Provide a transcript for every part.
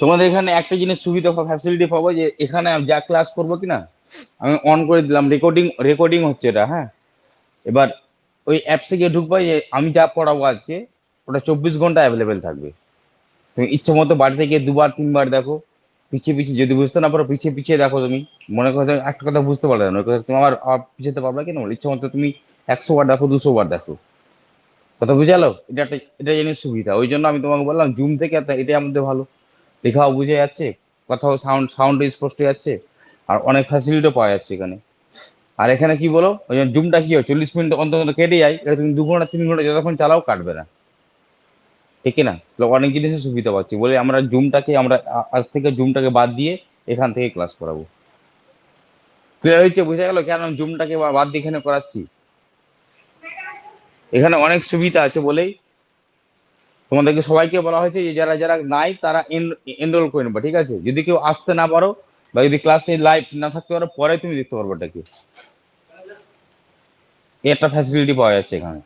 তোমাদের এখানে একটা জিনিস সুবিধা ফ্যাসিলিটি পাবো, যে এখানে আমি যা ক্লাস করবো কিনা আমি অন করে দিলাম, রেকর্ডিং রেকর্ডিং হচ্ছে এটা, হ্যাঁ। এবার ওই অ্যাপসে গিয়ে ঢুকবো, যে আমি যা পড়াবো আজকে ওটা 24 ঘন্টা অ্যাভেলেবেল থাকবে। তুমি ইচ্ছে মতো বাড়িতে গিয়ে দুবার তিনবার দেখো, পিছিয়ে পিছিয়ে যদি বুঝতে না পারো পিছিয়ে পিছিয়ে দেখো। তুমি মনে করো তুমি একটা কথা বুঝতে পারবে না, ওই কথা তুমি আবার পিছাতে পারবে কেন, ইচ্ছে মতো তুমি 100 বার দেখো, 200 বার দেখো। কথা বুঝালো, এটা জিনিস সুবিধা, ওই জন্য আমি তোমাকে বললাম জুম থেকে এটাই আমাদের ভালো। লেখাও বুঝে যাচ্ছে, কথাও সাউন্ড সাউন্ড স্পষ্ট যাচ্ছে, আর অনেক ফ্যাসিলিটিও পাওয়া যাচ্ছে এখানে। আর এখানে কি বলো, ওই জুমটা কি হয় 40 মিনিট অন্তত অন্তত কেটে যায়, এটা তুমি 2 ঘন্টা 3 ঘন্টা যতক্ষণ চালাও কাটবে না, ঠিক না? অনেক জিনিসের সুবিধা পাচ্ছি বলে আমরা জুমটাকে আমরা আজ থেকে জুমটাকে বাদ দিয়ে এখান থেকে ক্লাস করাবো। ক্লিয়ার হয়েছে, বুঝা গেল কেন আমি জুমটাকে বাদ দিয়ে এখানে করাচ্ছি? এখানে অনেক সুবিধা আছে বলেই তোমাদেরকে সবাইকে বলা হয়েছে যে যারা যারা নাই তারা এনরোল করে নেবা, ঠিক আছে? যদি কেউ আসতে না পারো বা যদি ক্লাসে লাইভ না থাকতে পারো, পরে তুমি দেখতে পারবে এটাকে। এই একটা ফ্যাসিলিটি পাওয়া যাচ্ছে এখানে।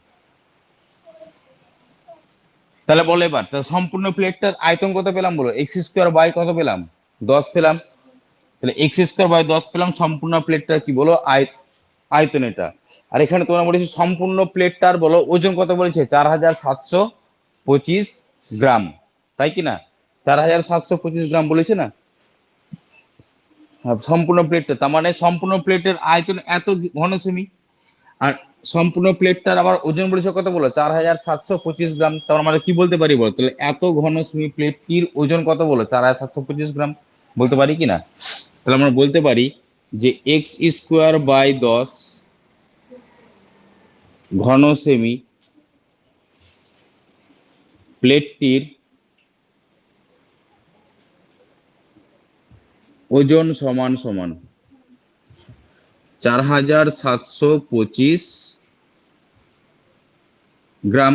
তাহলে বলো এবার, তাহলে সম্পূর্ণ প্লেটটার আয়তন কত পেলাম বলো, x² বাই কত পেলাম? 10 পেলাম। তাহলে x² বাই 10 পেলাম, সম্পূর্ণ প্লেটটা কি বলো আয়তন এটা। আর এখানে তোমরা বলেছি সম্পূর্ণ প্লেটটার বলো ওজন কত বলেছে, 4725 গ্রাম, তাই কি না? 4725 গ্রাম বলেছে না? সম্পূর্ণ প্লেটটা, তার মানে সম্পূর্ণ প্লেটের আয়তন এত ঘন সেমি। আর সম্পূর্ণ প্লেটটার আবার ওজন বলেছে কত বলো, 4725 গ্রাম। তার মানে কি বলতে পারি বলো, তাহলে এত ঘন সেমি প্লেটটির ওজন কত বলো, 4725 গ্রাম। বলতে পারি কি না? তাহলে আমরা বলতে পারি যে x² বাই 10 ঘন সেমি প্লেটটির ওজন সমান সমান 4725 গ্রাম।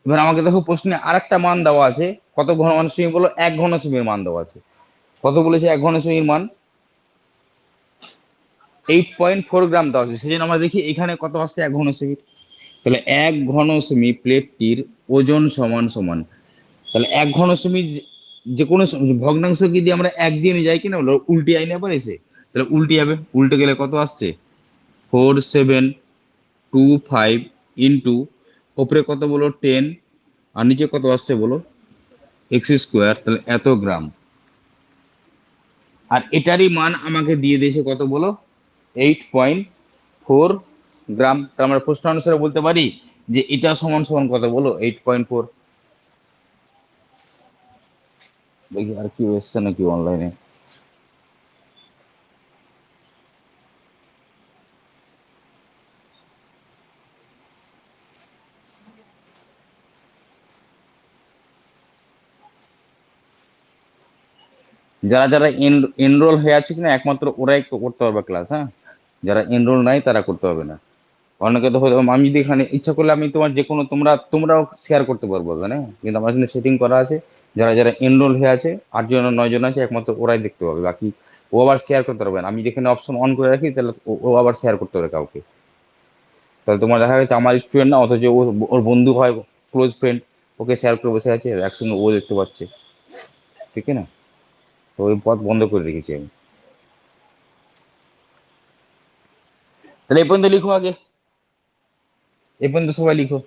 এবার আমাকে দেখো প্রশ্নে আরেকটা মান দেওয়া আছে, কত ঘন সেমি বলো, 1 ঘন সেমির মান দেওয়া আছে। কত বলেছে 1 ঘন সেমির মান? 8.4 গ্রাম দেওয়া আছে। সেই জন্য আমরা দেখি এখানে কত আসছে 1 ঘন সেমির। তাহলে 1 ঘন সেমি প্লেটটির ওজন সমান সমান, তাহলে 1 ঘন সেমি যে কোনো ভগ্নাংশ যদি আমরা 1 দিয়ে নিয়ে যাই কিনা বলো, উল্টি আইনে আবার এসে, তাহলে উল্টে যাবে, উল্টে গেলে কত আসছে, 4725 ইন্টু ওপরে কত বলো 10, আর নিচে কত আসছে বলো x², তাহলে এত গ্রাম। আর এটারই মান আমাকে দিয়ে দিয়েছে কত বলো, 8.4 গ্রাম। তার আমরা প্রশ্ন অনুসারে বলতে পারি যে এটা সমান সমান কত বলো, 8.4। দেখি আর কি এসছে নাকি অনলাইনে। যারা যারা এনরোল হয়ে আছে কিনা একমাত্র ওরাই করতে পারবে ক্লাস, হ্যাঁ। যারা এনরোল নাই তারা করতে পারবে না। অনেকে তো হয়তো আমি যদি এখানে ইচ্ছা করলে আমি তোমার যে কোনো তোমরাও শেয়ার করতে পারবো এখানে, কিন্তু আমার এখানে সেটিং করা আছে যারা যারা এনরোল হয়ে আছে 8 জন 9 জন আছে, একমাত্র ওরাই দেখতে পাবে, বাকি ও আবার শেয়ার করতে পারবে না। আমি যেখানে অপশন অন করে রাখি তাহলে ও আবার শেয়ার করতে পারে কাউকে। তাহলে তোমার দেখা গেছে আমার স্টুডেন্ট না, অথচ ওর বন্ধু হয়, ক্লোজ ফ্রেন্ড, ওকে শেয়ার করে বসে আছে, একসঙ্গে ও দেখতে পাচ্ছে, ঠিক না? তো ওই পথ বন্ধ করে রেখেছি আমি। তাহলে এই পর্যন্ত লিখো আগে, এই পর্যন্ত সবাই লিখো।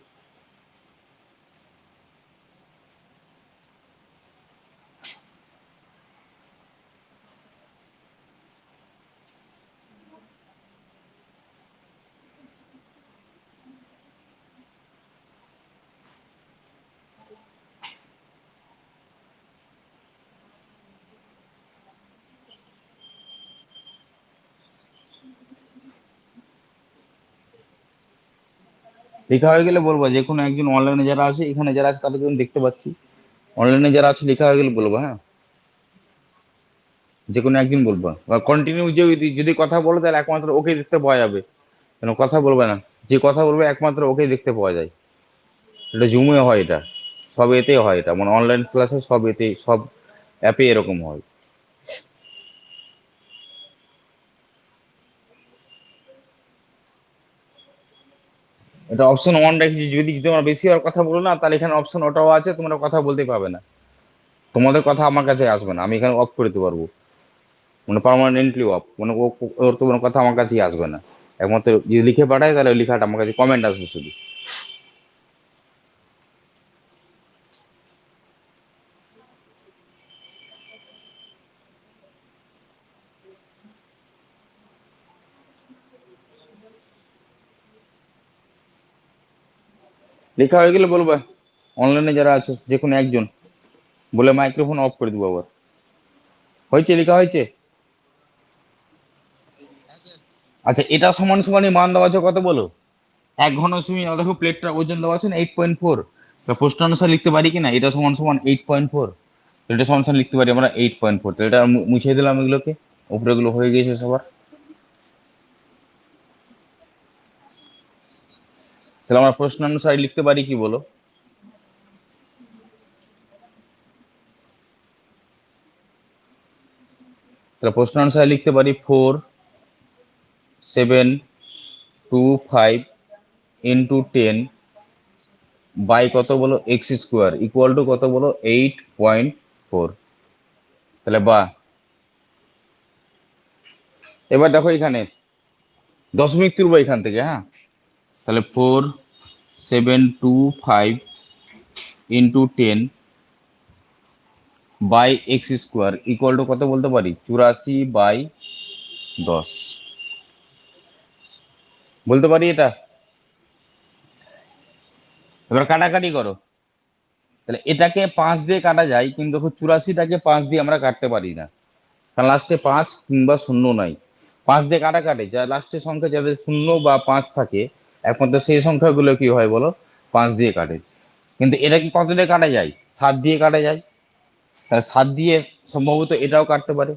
লেখা হয়ে গেলে বলবো, যে কোনো একজন অনলাইনে যারা আছে, এখানে যারা আছে তাদের জন্য দেখতে পাচ্ছি, অনলাইনে যারা আছে লেখা হয়ে গেলে বলবো, হ্যাঁ। যে কোনো একদিন বলবো, বা কন্টিনিউ যদি যদি কথা বলো তাহলে একমাত্র ওকে দেখতে পাওয়া যাবে, কেন কথা বলবে না, যে কথা বলবে একমাত্র ওকে দেখতে পাওয়া যায়। এটা জুমে হয়, এটা সব এতে হয়, এটা মানে অনলাইন ক্লাসে সব এতে সব অ্যাপে এরকম হয়। এটা অপশন অন রেখেছি, যদি তোমরা বেশি আর কথা বলো না তাহলে এখানে অপশন ওটাও আছে, তোমরা কথা বলতে পাবে না। তোমাদের কথা আমার কাছে আসবে না, আমি এখানে অফ করে দিতে পারবো, মানে পার্মানেন্টলি অফ, মানে ওর তো কোনো কথা আমার কাছেই আসবে না। একমাত্র যদি লিখে পাঠায় তাহলে ওই লেখাটা আমার কাছে কমেন্ট আসবে শুধু। লেখা হয়ে গেলে বলবে, অনলাইনে যারা আছে যে কোনো একজন বলে মাইক্রোফোন অফ করে দেবো আবার। হয়েছে, লেখা হয়েছে? আচ্ছা, এটা সমান সমানই মান দেওয়া আছে কত বলো? 1 ঘন সুমি, দেখো প্লেটটার ওজন দেওয়া আছে না 8.4। প্রশ্ন অনুসারে লিখতে পারি কিনা এটা সমান সমান 8.4, এটা সমান সমান লিখতে পারি আমরা 8.4। তো এটা মুছে দিলাম এগুলোকে, উপরে গুলো হয়ে গেছে সবার। তাহলে আমরা প্রশ্ন অনুসারে লিখতে পারি কি বলো? তাহলে প্রশ্ন অনুসারে লিখতে পারি 4, 7, 2, 5 × 10 বাই কত বলো x² ইকুয়াল টু কত বলো 8.4। তাহলে বা, এবার দেখো এখানে দশমিক তুলবো এখান থেকে, হ্যাঁ। তাহলে 4, 7, 2, 5 × 10 বাই x² ইকুয়াল টু কত বলতে পারি 84/10 বলতে পারি এটা। এবার কাটাকাটি করো। তাহলে এটাকে 5 দিয়ে কাটা যায়, কিন্তু দেখো 84টাকে 5 দিয়ে আমরা কাটতে পারি না, কারণ লাস্টে 5 কিংবা 0 নাই। 5 দিয়ে কাটা কাটে, যা লাস্টের সংখ্যা যাদের 0 বা 5 থাকে, একমাত্র সেই সংখ্যাগুলো কি হয় বলো 5 দিয়ে কাটে। কিন্তু এটা কি কত দিয়ে কাটা যায়? 7 দিয়ে কাটা যায়। তাহলে 7 দিয়ে সম্ভবত এটাও কাটতে পারে।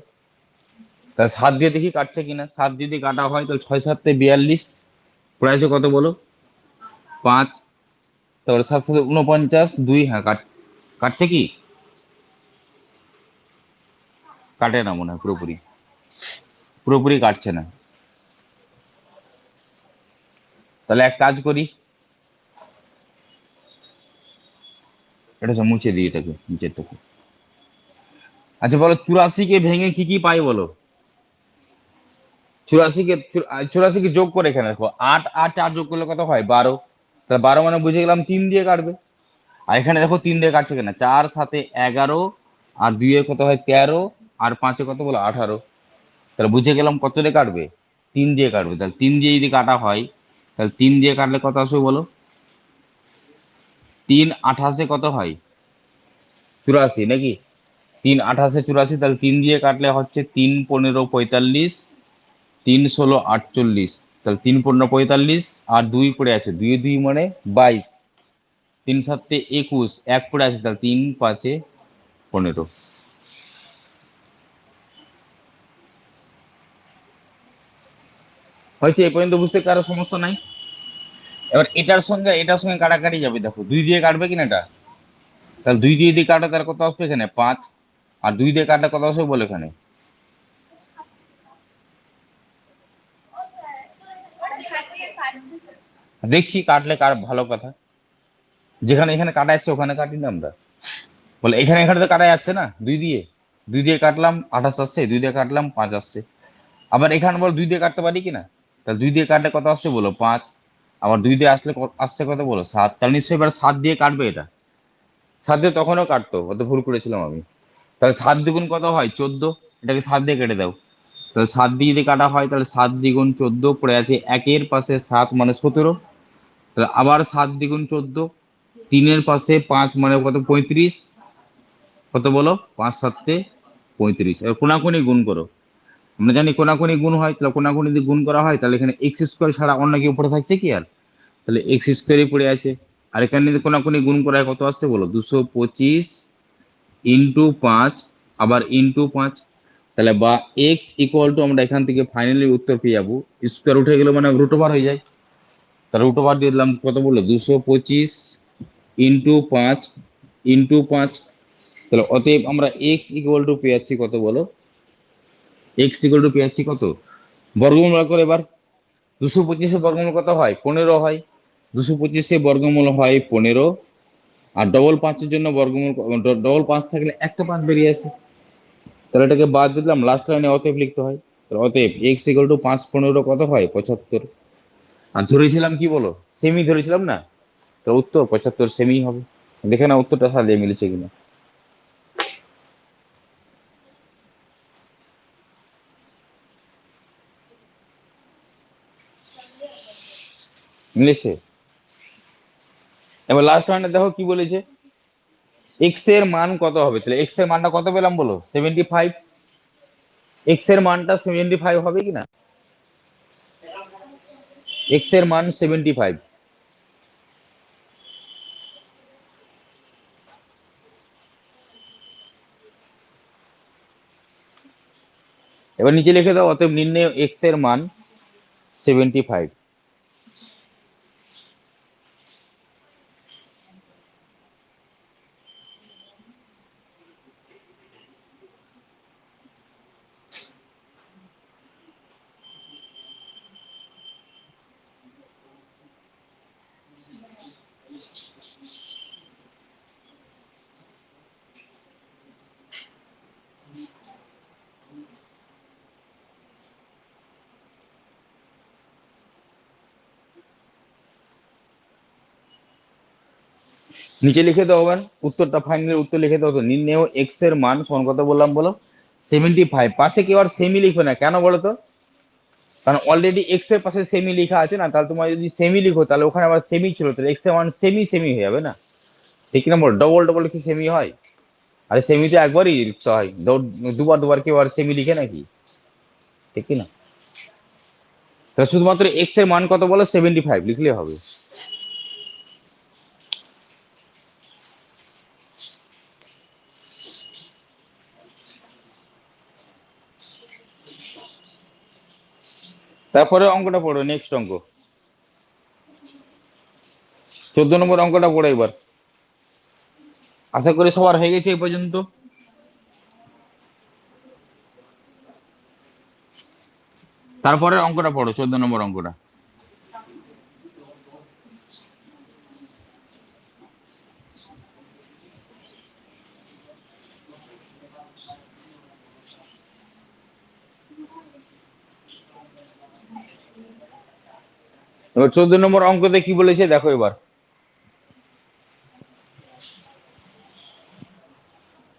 তাহলে 7 দিয়ে দেখি কাটছে কিনা। 7 দিয়ে যদি কাটা হয় তাহলে 6 7 42 পড়ে আছে কত বলো 5। তারপরে 7 7 49 2, হ্যাঁ কাটছে কি? কাটে না মনে হয় পুরোপুরি, পুরোপুরি কাটছে না। তাহলে এক কাজ করি, এটা হচ্ছে মুছে দিই এটাকে নিচেরটাকে। আচ্ছা বলো 84 কে ভেঙে কি কি পাই বলো? 84 কে যোগ করে এখানে দেখো 8 আর 4 যোগ করলে কত হয় 12। তাহলে 12 মানে বুঝে গেলাম 3 দিয়ে কাটবে। আর এখানে দেখো 3 দিয়ে কাটছে কিনা, 4 7 11 আর 2 এ কত হয় 13 আর 5 এ কত বলো 18। তাহলে বুঝে গেলাম কত দিয়ে কাটবে 3 দিয়ে কাটবে। তাহলে 3 দিয়ে যদি কাটা হয় তাহলে 3 দিয়ে কাটলে কত আসবে বলো? 3 28 কত হয় 84 নাকি? 3 28 84, তাহলে 3 দিয়ে কাটলে হচ্ছে 3 15 45, 3 16 48। তাহলে 3 15 45 আর 2 পড়ে আছে, 2 2 মানে 22, 3 7 21, 1 পড়ে আছে, তাহলে 3 5 15। হয়েছে, এই পর্যন্ত বুঝতে কারো সমস্যা নাই? এবার এটার সঙ্গে কাটাকাটি যাবে, দেখো 2 দিয়ে কাটবে কিনা এটা। তাহলে 2 দিয়ে যদি কাটো তার কত আসবে এখানে 5, আর 2 দিয়ে কাটলে কত আসবে বলে এখানে। দেখছি কাটলে কার ভালো কথা, যেখানে এখানে কাটা যাচ্ছে ওখানে কাটি না আমরা। বলে এখানে এখানে তো কাটা যাচ্ছে না 2 দিয়ে, 2 দিয়ে কাটলাম 28 আসছে, 2 দিয়ে কাটলাম 5 আসছে। আবার এখানে বল 2 দিয়ে কাটতে পারি কিনা। তাহলে 2 দিয়ে কাটলে কত আসছে বলো 5, আবার 2 দিয়ে আসলে আসছে কত বলো 7। তাহলে নিশ্চয়ই এবার 7 দিয়ে কাটবে এটা। 7 দিয়ে তখনও কাটতো, অত ভুল করেছিলাম আমি। তাহলে 7 দ্বিগুণ কত হয় 14, এটাকে 7 দিয়ে কেটে দাও। তাহলে 7 দিয়ে যদি কাটা হয় তাহলে 7 দ্বিগুণ 14 পড়ে আছে, একের পাশে 7 মানে 17। তাহলে আবার 7 দ্বিগুণ 14, 3-এর পাশে 5 মানে কত 35, কত বলো 5 7 35। এবার কোনাকুনি গুণ করো, আমরা জানি কোনাকুনি গুণ হয়। তাহলে কোনাকুনি যদি গুণ করা হয় তাহলে এখানে x² ছাড়া অন্য কি উপরে থাকছে কি আর, তাহলে x² পড়ে আছে। আর এখানে যদি কোনাকুনি গুণ করা হয় কত আসছে বলো 225 ইন্টু 5 আবার ইন্টু 5। তাহলে বা x ইকুয়াল টু, আমরা এখান থেকে ফাইনালি উত্তর পেয়ে যাবো, স্কোয়ার উঠে গেলে মানে রুট ওভার হয়ে যায়। তাহলে রুট ওভার দিয়ে দিলাম কত বললো 225 ইন্টু 5 ইন্টু 5। তাহলে অতএব আমরা x ইকুয়াল টু পেয়ে যাচ্ছি কত বলো, এক্স ইকুয়াল টু পেয়ে যাচ্ছি কত, বর্গমূল করে এবার। 225 বর্গমূল কত হয় 15 হয়, 225 বর্গমূল হয় 15। আর ডবল পাঁচের জন্য বর্গমূল ডবল পাঁচ থাকলে একটা পাঁচ বেরিয়ে আসে, তাহলে এটাকে বাদ দিলাম, লাস্ট লাইনে অতএব লিখতে হয়। তাহলে অতএব এক্স ইকুয়াল টু 5 15 কত হয় 75। আর ধরেছিলাম কি বলো, সেমি ধরেছিলাম না, তো উত্তর 75 সেমি হবে। দেখে না উত্তরটা সাজিয়ে মিলেছে কিনা, মিলেছে। এবার লাস্ট লাইনে দেখো কি বলেছে, এক্স এর মান কত হবে, তাহলে এক্স এর মানটা কত পেলাম বলো 75। এক্স এর মানটা 75 হবে কিনা, এক্স এর মান 75। এবার নিচে লিখে দাও, অতএব নির্ণয় এক্স এর মান 75। নিচে লিখে দাও এবার উত্তরটা, ফাইনাল উত্তর লিখে দাও, তো নির্ণয় এক্স এর মান কোন কথা বললাম বলো 75। পাশে কি আবার সেমি লিখবে না কেন বলো তো, কারণ অলরেডি এক্স এর পাশে সেমি লেখা আছে না, তাহলে তোমার যদি সেমি লিখো তাহলে ওখানে আবার সেমি ছিল, তাহলে এক্স এর মান সেমি সেমি হয়ে যাবে না, ঠিক না বলো, ডবল ডবল কি সেমি হয়, আরে সেমি তো একবারই লিখতে হয়, দুবার দুবার কেউ আর সেমি লিখে নাকি, ঠিক কি না। তাহলে শুধুমাত্র এক্স এর মান কত বলো 75 লিখলে হবে। তারপরে অঙ্কটা পড়ো, নেক্সট অঙ্ক 14 নম্বর অঙ্কটা পড়ো এবার। আশা করি সবার হয়ে গেছে এই পর্যন্ত। তারপরে অঙ্কটা পড়ো, 14 নম্বর অঙ্কটা। এবার 14 নম্বর অঙ্কতে কি বলেছে দেখো এবার।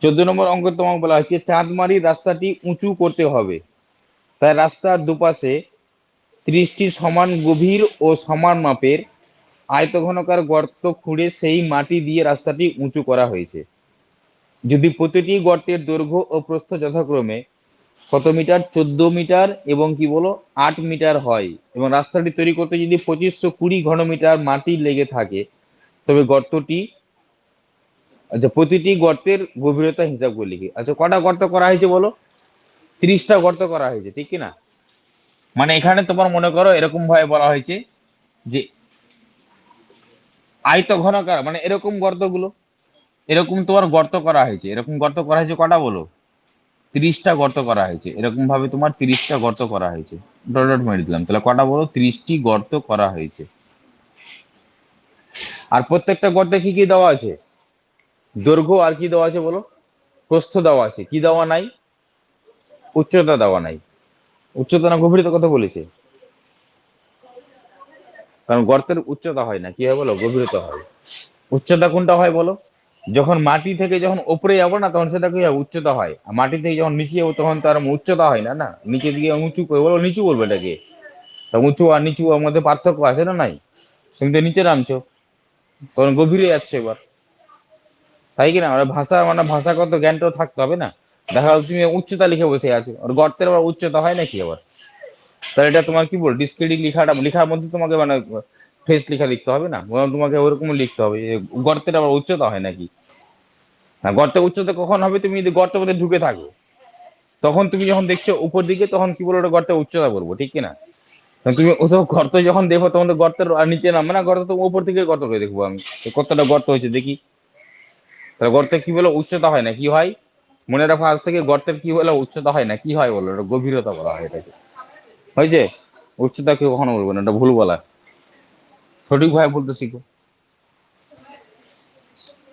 14 নম্বর অঙ্ক তোমাকে বলা হচ্ছে চাঁদমারি রাস্তাটি উঁচু করতে হবে, তাই রাস্তার দুপাশে 30টি সমান গভীর ও সমান মাপের আয়তঘনকার গর্ত খুঁড়ে সেই মাটি দিয়ে রাস্তাটি উঁচু করা হয়েছে। যদি প্রতিটি গর্তের দৈর্ঘ্য ও প্রস্থ যথাক্রমে কত মিটার, 14 মিটার এবং কি বলো 8 মিটার হয়, এবং রাস্তাটি তৈরি করতে যদি 2520 ঘনমিটার মাটি লেগে থাকে, তবে গর্তটি, আচ্ছা প্রতিটি গর্তের গভীরতা হিসাব করে লিখি। আচ্ছা কটা গর্ত করা হয়েছে বলো, 30টা গর্ত করা হয়েছে, ঠিক কিনা। মানে এখানে তোমার মনে করো এরকম ভাবে বলা হয়েছে যে আয়ত ঘনকার মানে এরকম গর্তগুলো, এরকম তোমার গর্ত করা হয়েছে, এরকম গর্ত করা হয়েছে কটা বলো, 30টা গর্ত করা হয়েছে, এরকম ভাবে তোমার 30টা গর্ত করা হয়েছে, ডট ডট মেরে দিলাম, তাহলে কটা বলো 30টি গর্ত করা হয়েছে। আর প্রত্যেকটা গর্তে কি কি দেওয়া আছে, দৈর্ঘ্য আর কি দেওয়া আছে বলো, প্রস্থ দেওয়া আছে, কি দেওয়া নাই, উচ্চতা দেওয়া নাই। উচ্চতা না গভীরতা কথা বলেছে, কারণ গর্তের উচ্চতা হয় না, কি হয় বলো গভীরতা হয়। উচ্চতা কোনটা হয় বলো, যখন মাটি থেকে যখন উপরে যাবো না তখন সেটা কি হয় উচ্চতা হয়, আর মাটি থেকে যখন নিচে যাবো তখন তার উচ্চতা হয় না, না নিচে দিকে উঁচু করে বলো, নিচু বলবো এটাকে। তা উঁচু আর নিচু এর মধ্যে পার্থক্য আছে না নাই, তুমি তো নিচে নামছো তখন গভীরে যাচ্ছে এবার, তাই কিনা। মানে ভাষা মানে ভাষাগত জ্ঞানটাও থাকতে হবে না, দেখা গেল তুমি উচ্চতা লিখে বসে আছো, আর গর্তের আবার উচ্চতা হয় নাকি আবার, তাহলে এটা তোমার কি বল ডিসক্রিটিং লেখাটা লেখার মধ্যে তোমাকে মানে ফ্রেশ লেখা লিখতে হবে না, বরং তোমাকে ওরকম লিখতে হবে যে গর্তের আবার উচ্চতা হয় নাকি। হ্যাঁ, গর্তের উচ্চতা কখন হবে, তুমি যদি গর্তের মধ্যে ঢুকে থাকো, তখন তুমি যখন দেখছো উপর দিকে তখন কি বলবো ওটা গর্তের উচ্চতা বলবো, ঠিক কিনা। কারণ তুমি ও তো গর্ত যখন দেখো তখন তো গর্তের আর নিচে নামবে না, গর্ত তো উপর থেকে গর্ত করে দেখবো আমি, তো কতটা গর্ত হয়েছে দেখি। তাহলে গর্তের কি বলো উচ্চতা হয় না কি হয়, মনে রাখো আজ থেকে, গর্তের কি বলো উচ্চতা হয় না কি হয় বলো, এটা গভীরতা বলা হয় এটাকে, হয়েছে। উচ্চতা কেউ কখনো বলবো না, এটা ভুল বলা, সঠিক ভাবে বলতে শিখো।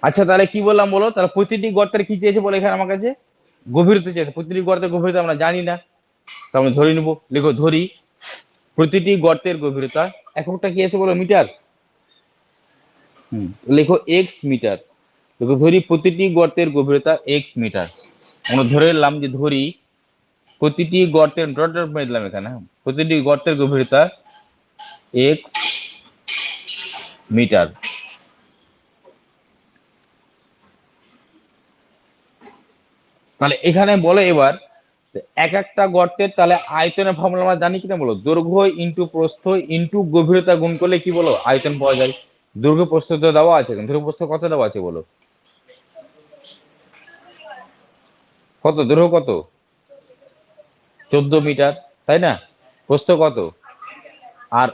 আচ্ছা তাহলে কি বললাম বলো, তাহলে প্রতিটি গর্তের কি চেয়েছে বলে এখানে আমার কাছে? গভীরতা চেয়েছে। প্রতিটি গর্তের গভীরতা আমরা জানি না, তো আমরা ধরে নিবো। লিখো ধরি প্রতিটি গর্তের গভীরতা, এককটা কি আছে বলো? মিটার। হুম, লেখো এক্স মিটার। দেখো ধরি প্রতিটি গর্তের গভীরতা এক্স মিটার। আমরা ধরে নিলাম যে ধরি প্রতিটি গর্তের ডট ডট মেরে দিলাম এখানে, হ্যাঁ? প্রতিটি গর্তের গভীরতা এক্স মিটার। তাহলে এখানে বলো এবার এক একটা গর্তের তাহলে আয়তনের ফর্মুলা আমরা জানি কিনা বলো? দৈর্ঘ্য ইন্টু প্রস্থ ইন্টু গভীরতা গুণ করলে কি বলো আয়তন পাওয়া যায়। দৈর্ঘ্য প্রস্থ তো দেওয়া আছে, দৈর্ঘ্য প্রস্থ কত দেওয়া আছে বলো? কত দৈর্ঘ্য কত? 14 মিটার, তাই না? প্রস্থ কত? আর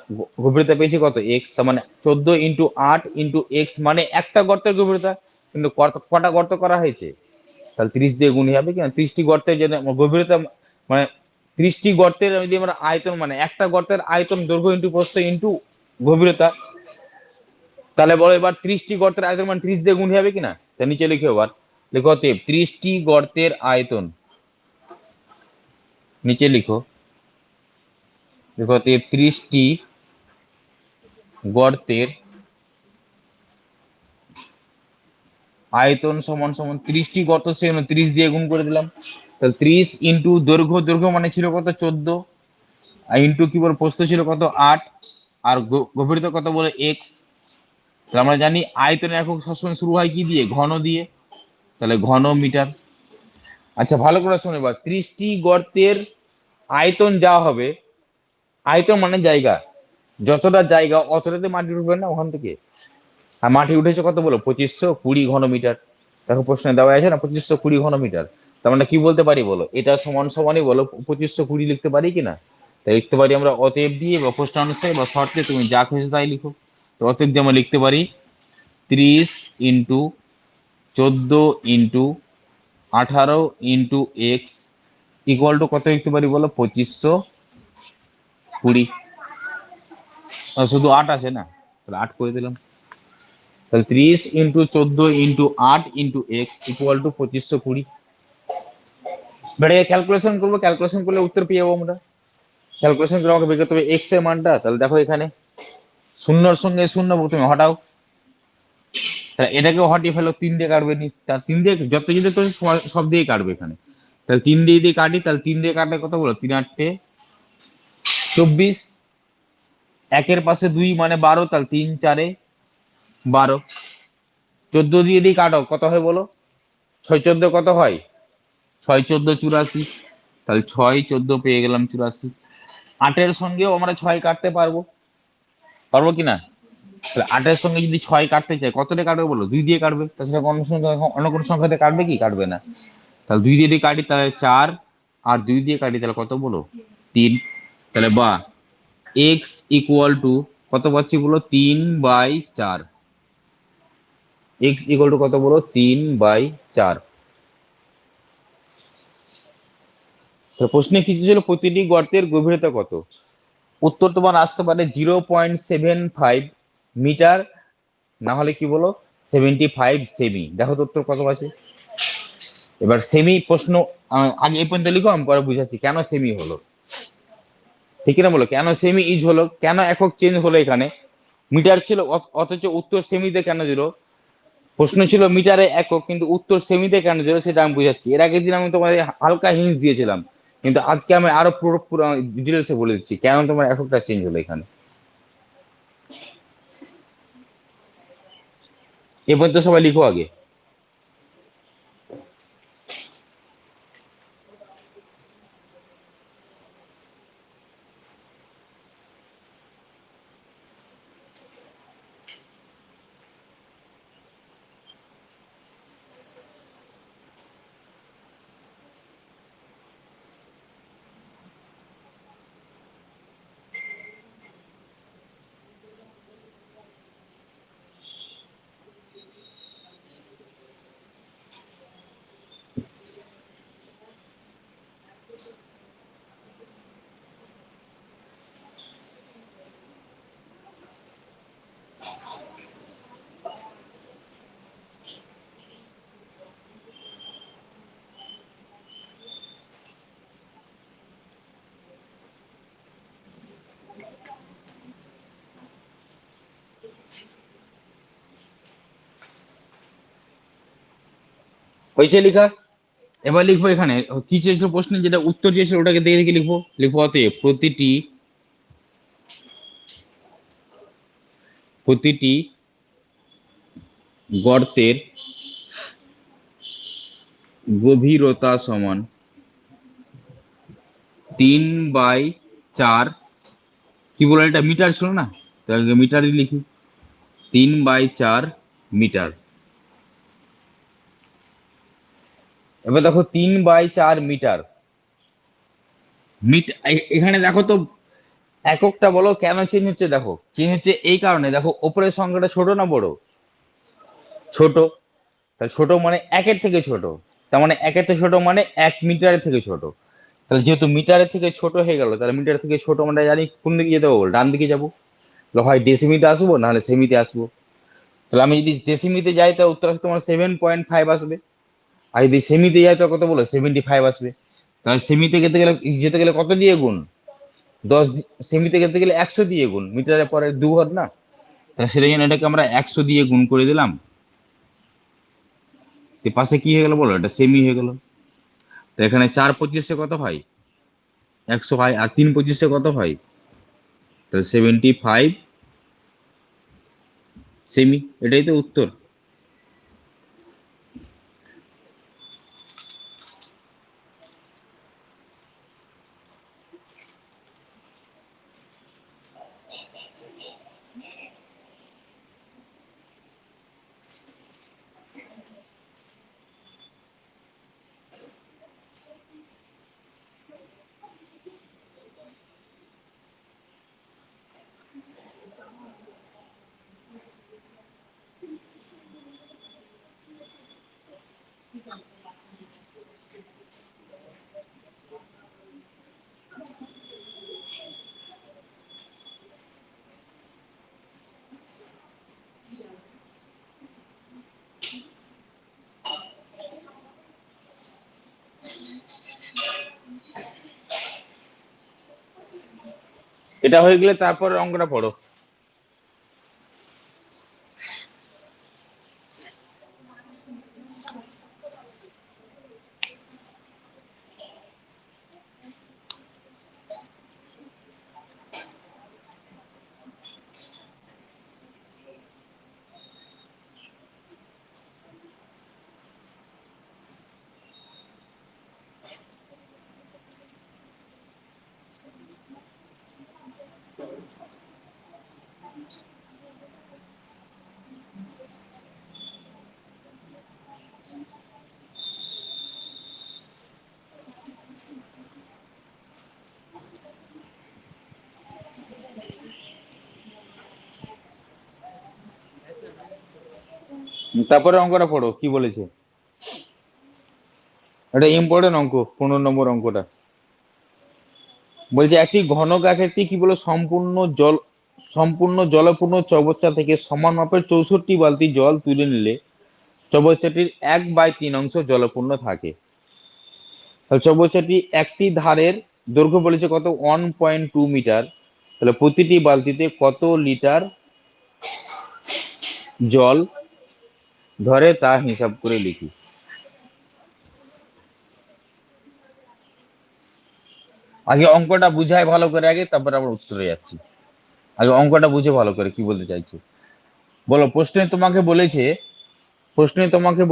গভীরতা পেয়েছি কত? এক্স। তার মানে 14 × 8 × এক্স মানে একটা গর্তের গভীরতা। কিন্তু কটা গর্ত করা হয়েছে? তাহলে 30 দিয়ে গুণ হবে কিনা? 30টি গর্তের যদি গভীরতা মানে 30টি গর্তের যদি আমরা আয়তন মানে একটা গর্তের আয়তন দৈর্ঘ্য ইন্টু প্রস্থ ইন্টু গভীরতা, তাহলে বলো এবার 30টি গর্তের আয়তন মানে 30 দিয়ে গুণ হবে কিনা? তা নিচে লিখে এবার লিখো অতএব 30টি গর্তের আয়তন। নিচে লিখো, লিখো অতএব 30টি গর্তের আয়তন সমান সমান 30টি গর্ত, সে 30 দিয়ে গুণ করে দিলাম। তাহলে 30 ইন্টু দৈর্ঘ্য, দৈর্ঘ্য মানে ছিল কত? 14। আর ইন্টু কি বল প্রস্থ ছিল কত? 8। আর গভীরতা কত বলে? এক্স। তাহলে আমরা জানি আয়তনের একক সবসময় শুরু হয় কি দিয়ে? ঘন দিয়ে। তাহলে ঘন মিটার। আচ্ছা ভালো করে শোনো এবার, 30টি গর্তের আয়তন যা হবে, আয়তন মানে জায়গা, যতটা জায়গা অতটাতে মাটি উঠবে না ওখান থেকে। আর মাটি উঠেছে কত বলো? 2520 ঘন মিটার। দেখো প্রশ্নে দেওয়া আছে না 2520 ঘন মিটার। তার মানে কি বলতে পারি বলো? এটা সমান সমানই বলো 2520 লিখতে পারি কিনা? তাই লিখতে পারি আমরা অতএব দিয়ে বা প্রশ্ন অনুসারে বা শর্তে তুমি যা খুশি তাই লিখো। তো অতএব দিয়ে আমরা লিখতে পারি 30 × 14 × 18 × ইকুয়াল টু কত লিখতে পারি বলো? 2520। শুধু 8 আছে না, তাহলে 8 করে দিলাম। তাহলে 30 × 14 × 8 × এক্স ইকুয়াল টু 2520। বেড়ে ক্যালকুলেশন করবো, ক্যালকুলেশন করলে উত্তর পেয়ে যাবো আমরা। ক্যালকুলেশন করে আমাকে বের করতে হবে এক্স এর মানটা। তাহলে দেখো এখানে শূন্যর সঙ্গে শূন্য তুমি হটাও, তাহলে এটাকেও হটিয়ে ফেলো, 3 দিয়ে কাটবে নি, তার 3 দিয়ে যত যদি তুমি সব দিয়ে কাটবে এখানে। তাহলে 3 দিয়ে দিয়ে কাটি, তাহলে 3 দিয়ে কাটলে কত বলো? 3 × 8 = 24। একের পাশে 2 মানে 12, তাহলে 3 × 4 = 12। 14 দিয়ে দিয়ে কাটো, কত হয় বলো? 6 × 14 কত হয়? 6 × 14 = 84। তাহলে 6 × 14 পেয়ে গেলাম 84। 8-এর সঙ্গেও আমরা 6 কাটতে পারবো, পারবো কিনা? তাহলে 8-এর সঙ্গে যদি 6 কাটতে চাই কতটা কাটবে বলো? 2 দিয়ে কাটবে, তাছাড়া কোনো সংখ্যা অন্য কোনো সংখ্যাতে কাটবে কি? কাটবে না। তাহলে 2 দিয়ে যদি কাটি তাহলে 4, আর 2 দিয়ে কাটি তাহলে কত বলো? 3। তাহলে বা এক্স ইকুয়াল টু কত পাচ্ছি বলো? 3/4। এক্স ইকুয়াল টু কত বলো? 3/4। তো প্রশ্নে কি ছিল? প্রতিটি গর্তের গভীরতা কত? উত্তর তোমার আসতে পারে 0.75 মিটার, না হলে কি বলো 75 সেমি। দেখো তো উত্তর কত আছে। এবার সেমি প্রশ্ন আগে এই পর্যন্ত লিখো, আমি পরে বুঝাচ্ছি কেন সেমি হলো। ঠিক না বলো, কেন সেমি ইজ হলো, কেন একক চেঞ্জ হলো এখানে? মিটার ছিল অথচ উত্তর সেমিতে কেন দিল? প্রশ্ন ছিল মিটারে একক, কিন্তু উত্তর সেমিতে কেন দিল সেটা আমি বুঝাচ্ছি। এর আগের দিন আমি তোমাদের হালকা হিন্ট দিয়েছিলাম, কিন্তু আজকে আমি আরো পুরো পুরো ডিটেলসে বলে দিচ্ছি কেন তোমার এককটা চেঞ্জ হলো এখানে। এ পর্যন্ত সবাই লিখো আগে। হয়েছে লেখা? এবার লিখবো এখানে কি চেয়েছিল প্রশ্নে, যেটা উত্তর চেয়েছিল ওটাকে দেখে দেখে লিখবো। লিখবো অতএব প্রতিটি গর্তের গভীরতা সমান 3/4, কি বলে এটা মিটার ছিল না, তাহলে মিটারই লিখি, 3/4 মিটার। এবার দেখো 3/4 মিটার, এখানে দেখো তো এককটা বলো কেন চেঞ্জ হচ্ছে, দেখো চেঞ্জ হচ্ছে এই কারণে, দেখো ওপরের সংখ্যাটা ছোট না বড়? ছোট। তাহলে ছোট মানে একের থেকে ছোট, তার মানে একের থেকে ছোট মানে 1 মিটারের থেকে ছোট। তাহলে যেহেতু মিটারের থেকে ছোট হয়ে গেল, তাহলে মিটার থেকে ছোট মানে জানি কোন দিকে যেতে হবে, ডান দিকে যাবো। তাহলে হয় ডেসিমিতে আসবো নাহলে সেমিতে আসবো। তাহলে আমি যদি ডেসিমিতে যাই তাহলে উত্তর আসবে তোমার 7.5 আসবে, আর যদি সেমিতে যাই তো কত বলো 75 আসবে। তাহলে সেমিতে যেতে গেলে কত দিয়ে গুণ? 10। সেমিতে যেতে গেলে 100 দিয়ে গুণ, মিটারের পরে 2 ঘর না, তাহলে সেটা জন্য এটাকে আমরা 100 দিয়ে গুণ করে দিলাম। পাশে কি হয়ে গেল বলো, এটা সেমি হয়ে গেল। তো এখানে 4/25 কত হয়? 100 হয়, আর 3/25 কত হয়? তাহলে 75 সেমি, এটাই তো উত্তর। এটা হয়ে গেলে তারপরে অঙ্কটা পড়ো। তারপরে অঙ্কটা পড়ো কি বলেছে। এটা ইম্পর্টেন্ট অঙ্ক, 15 নম্বর অঙ্কটা। বলছে একটি ঘনক আকৃতি কি বলে সম্পূর্ণ জলপূর্ণ চবচ্চা থেকে সমান মাপের 64 বালতি জল তুলে নিলে চবচ্চাটির 1/3 অংশ জলপূর্ণ থাকে। তাহলে চবচ্চাটি একটি ধারের দৈর্ঘ্য বলেছে কত, 1.2 মিটার। তাহলে প্রতিটি বালতিতে কত লিটার জল ধরে তা হিসাব করে লিখি। আগে অঙ্কটা বুঝাই ভালো করে, আগে তারপর আবার উত্তরে যাচ্ছি। আগে অঙ্কটা বুঝে ভালো করে কি বলতে চাইছে বলো। প্রশ্নে তোমাকে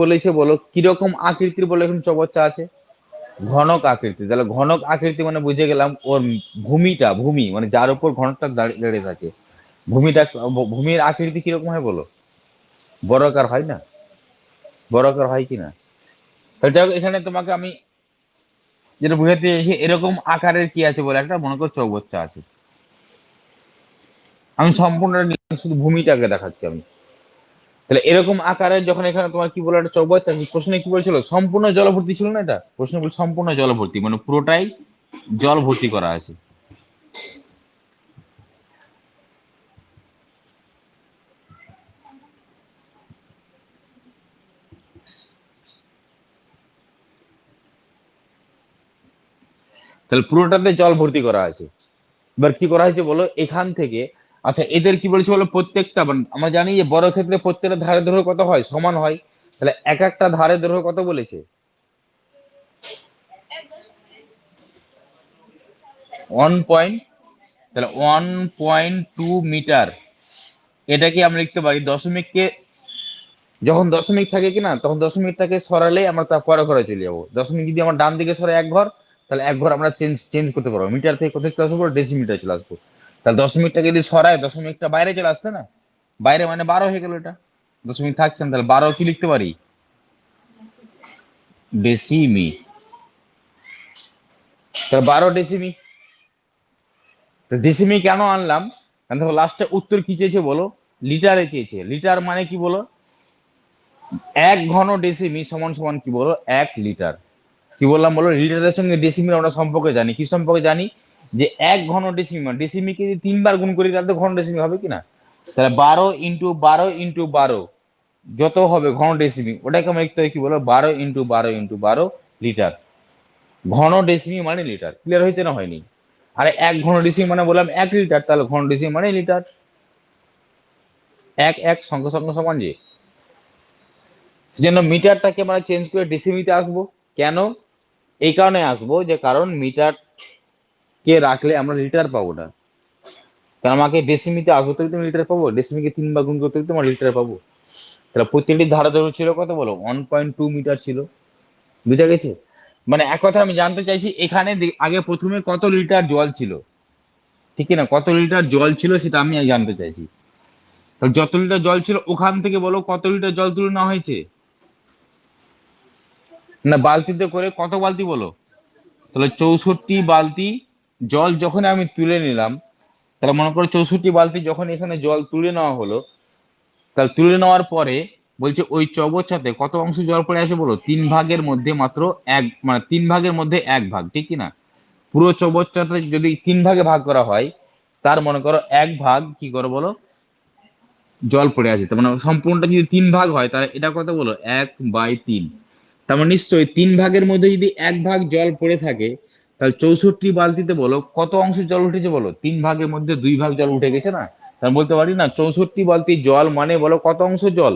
বলেছে বলো কিরকম আকৃতির বলে এখন চবচ্চা আছে। ঘনক আকৃতি, তাহলে ঘনক আকৃতি মানে বুঝে গেলাম ওর ভূমি মানে যার উপর ঘনকটা দাঁড়িয়ে থাকে, ভূমিটা, ভূমির আকৃতি কিরকম হয় বলো? বর্গাকার হয় না? বর্গাকার হয় কি না? তাহলে যাই হোক, এখানে তোমাকে আমি যেটা বুঝাতে চাইছি, এরকম আকারের কি আছে বলে একটা মনে করো চৌবচ্চা আছে। আমি সম্পূর্ণ শুধু ভূমিটাকে দেখাচ্ছি আমি। তাহলে এরকম আকারের যখন এখানে তোমার কি বলে একটা চৌবচ্চা, প্রশ্নে কি বলছিল সম্পূর্ণ জলভর্তি ছিল না, এটা প্রশ্ন বল সম্পূর্ণ জলভর্তি মানে পুরোটাই জল ভর্তি করা আছে। তাহলে পুরোটাতে জল ভর্তি করা আছে। এবার কি করা হয়েছে বলো এখান থেকে, আচ্ছা এদের কি বলেছে বলো প্রত্যেকটা আমরা জানি যে বড় ক্ষেত্রে প্রত্যেকটা ধারে ধরে কত হয়, সমান হয়। তাহলে এক একটা ধারের দৈর্ঘ্য কত বলেছে? 1 তাহলে 1.2 মিটার। এটা কি আমরা লিখতে পারি দশমিককে, যখন দশমিক থাকে কিনা তখন দশমিকটাকে সরালে আমরা তার পরে ঘরে চলে যাবো। দশমিক যদি আমার ডান দিকে সরে এক ঘর, তাহলে এক ঘর আমরা চেঞ্জ চেঞ্জ করতে পারবো। মিটার থেকে কোথায় চলে আসবো? ডেসিমিটার চলে আসবো। তাহলে দশমিকটা যদি সরায় দশমিকটা বাইরে চলে আসছে না, বাইরে মানে 12 হয়ে গেল। এটা দশমিক থাকছে না, তাহলে 12 কি লিখতে পারি? ডেসিমি। তাহলে 12 ডেসিমি। তো ডেসিমি কেন আনলাম? কারণ দেখো লাস্টে উত্তর কি চেয়েছে বলো? লিটারে চেয়েছে। লিটার মানে কি বলো? 1 ঘন ডেসিমি সমান সমান কি বলো? 1 লিটার। কি বললাম বলো? লিটারের সঙ্গে ডেসিমির আমরা সম্পর্কে জানি। কি সম্পর্কে জানি? যে 1 ঘন ডেসিমি মানে ডেসিমিকে যদি 3 বার গুণ করি তাহলে তো ঘন ডেসিমি হবে কিনা। তাহলে 12 × 12 × 12 যত হবে ঘন ডেসিমি, ওটাকে আমরা লিখতে হয় কি বলো? 12 × 12 × 12 লিটার। ঘন ডেসিমি মানে লিটার। ক্লিয়ার হয়েছে না হয়নি? আরে 1 ঘন ডেসিমি মানে বললাম 1 লিটার, তাহলে ঘন ডেসিমি মানে লিটার। এক এক সঙ্গে সঙ্গে সমান যে, সেজন্য মিটারটাকে আমরা চেঞ্জ করে ডেসিমিতে আসবো। কেন? এই কারণে আসবো যে কারণ মিটার কে রাখলে আমরা লিটার পাবো না। কারণ আমাকে ডেসিমিতে আসবো তো তুমি লিটার পাবো, ডেসিমিকে 3 বার গুণ করতে তোমার লিটার পাবো। তাহলে প্রত্যেকটি ধারা দৈর্ঘ্য ছিল কত বলো? 1.2 মিটার ছিল। বুঝা গেছে? মানে এক কথা আমি জানতে চাইছি এখানে আগে প্রথমে কত লিটার জল ছিল, ঠিক না? কত লিটার জল ছিল সেটা আমি জানতে চাইছি। তাহলে যত লিটার জল ছিল ওখান থেকে বলো কত লিটার জল তুলে নেওয়া হয়েছে? না, বালতিতে করে কত বালতি বলো? তাহলে 64 বালতি জল যখন আমি তুলে নিলাম, তাহলে মনে করো 64 বালতি যখন এখানে জল তুলে নেওয়া হলো, তাহলে তুলে নেওয়ার পরে বলছে ওই চবচ্চাতে কত অংশ জল পড়ে আছে বলো? 3 ভাগের মধ্যে মাত্র এক, মানে 3 ভাগের মধ্যে 1 ভাগ, ঠিক কি না? পুরো চবচ্চাতে যদি 3 ভাগে ভাগ করা হয়, তার মনে করো 1 ভাগ কি করো বলো? জল পড়ে আছে। তার মানে সম্পূর্ণটা যদি 3 ভাগ হয় তাহলে এটা কত বলো? 1/3। তার মানে নিশ্চয়ই 3 ভাগের মধ্যে যদি 1 ভাগ জল পড়ে থাকে, তাহলে 64 বালতিতে বলো কত অংশ জল উঠেছে বলো? 3 ভাগের মধ্যে 2 ভাগ জল উঠে গেছে না? তাহলে বলতে পারি না 64 বালতি জল মানে বলো কত অংশ জল?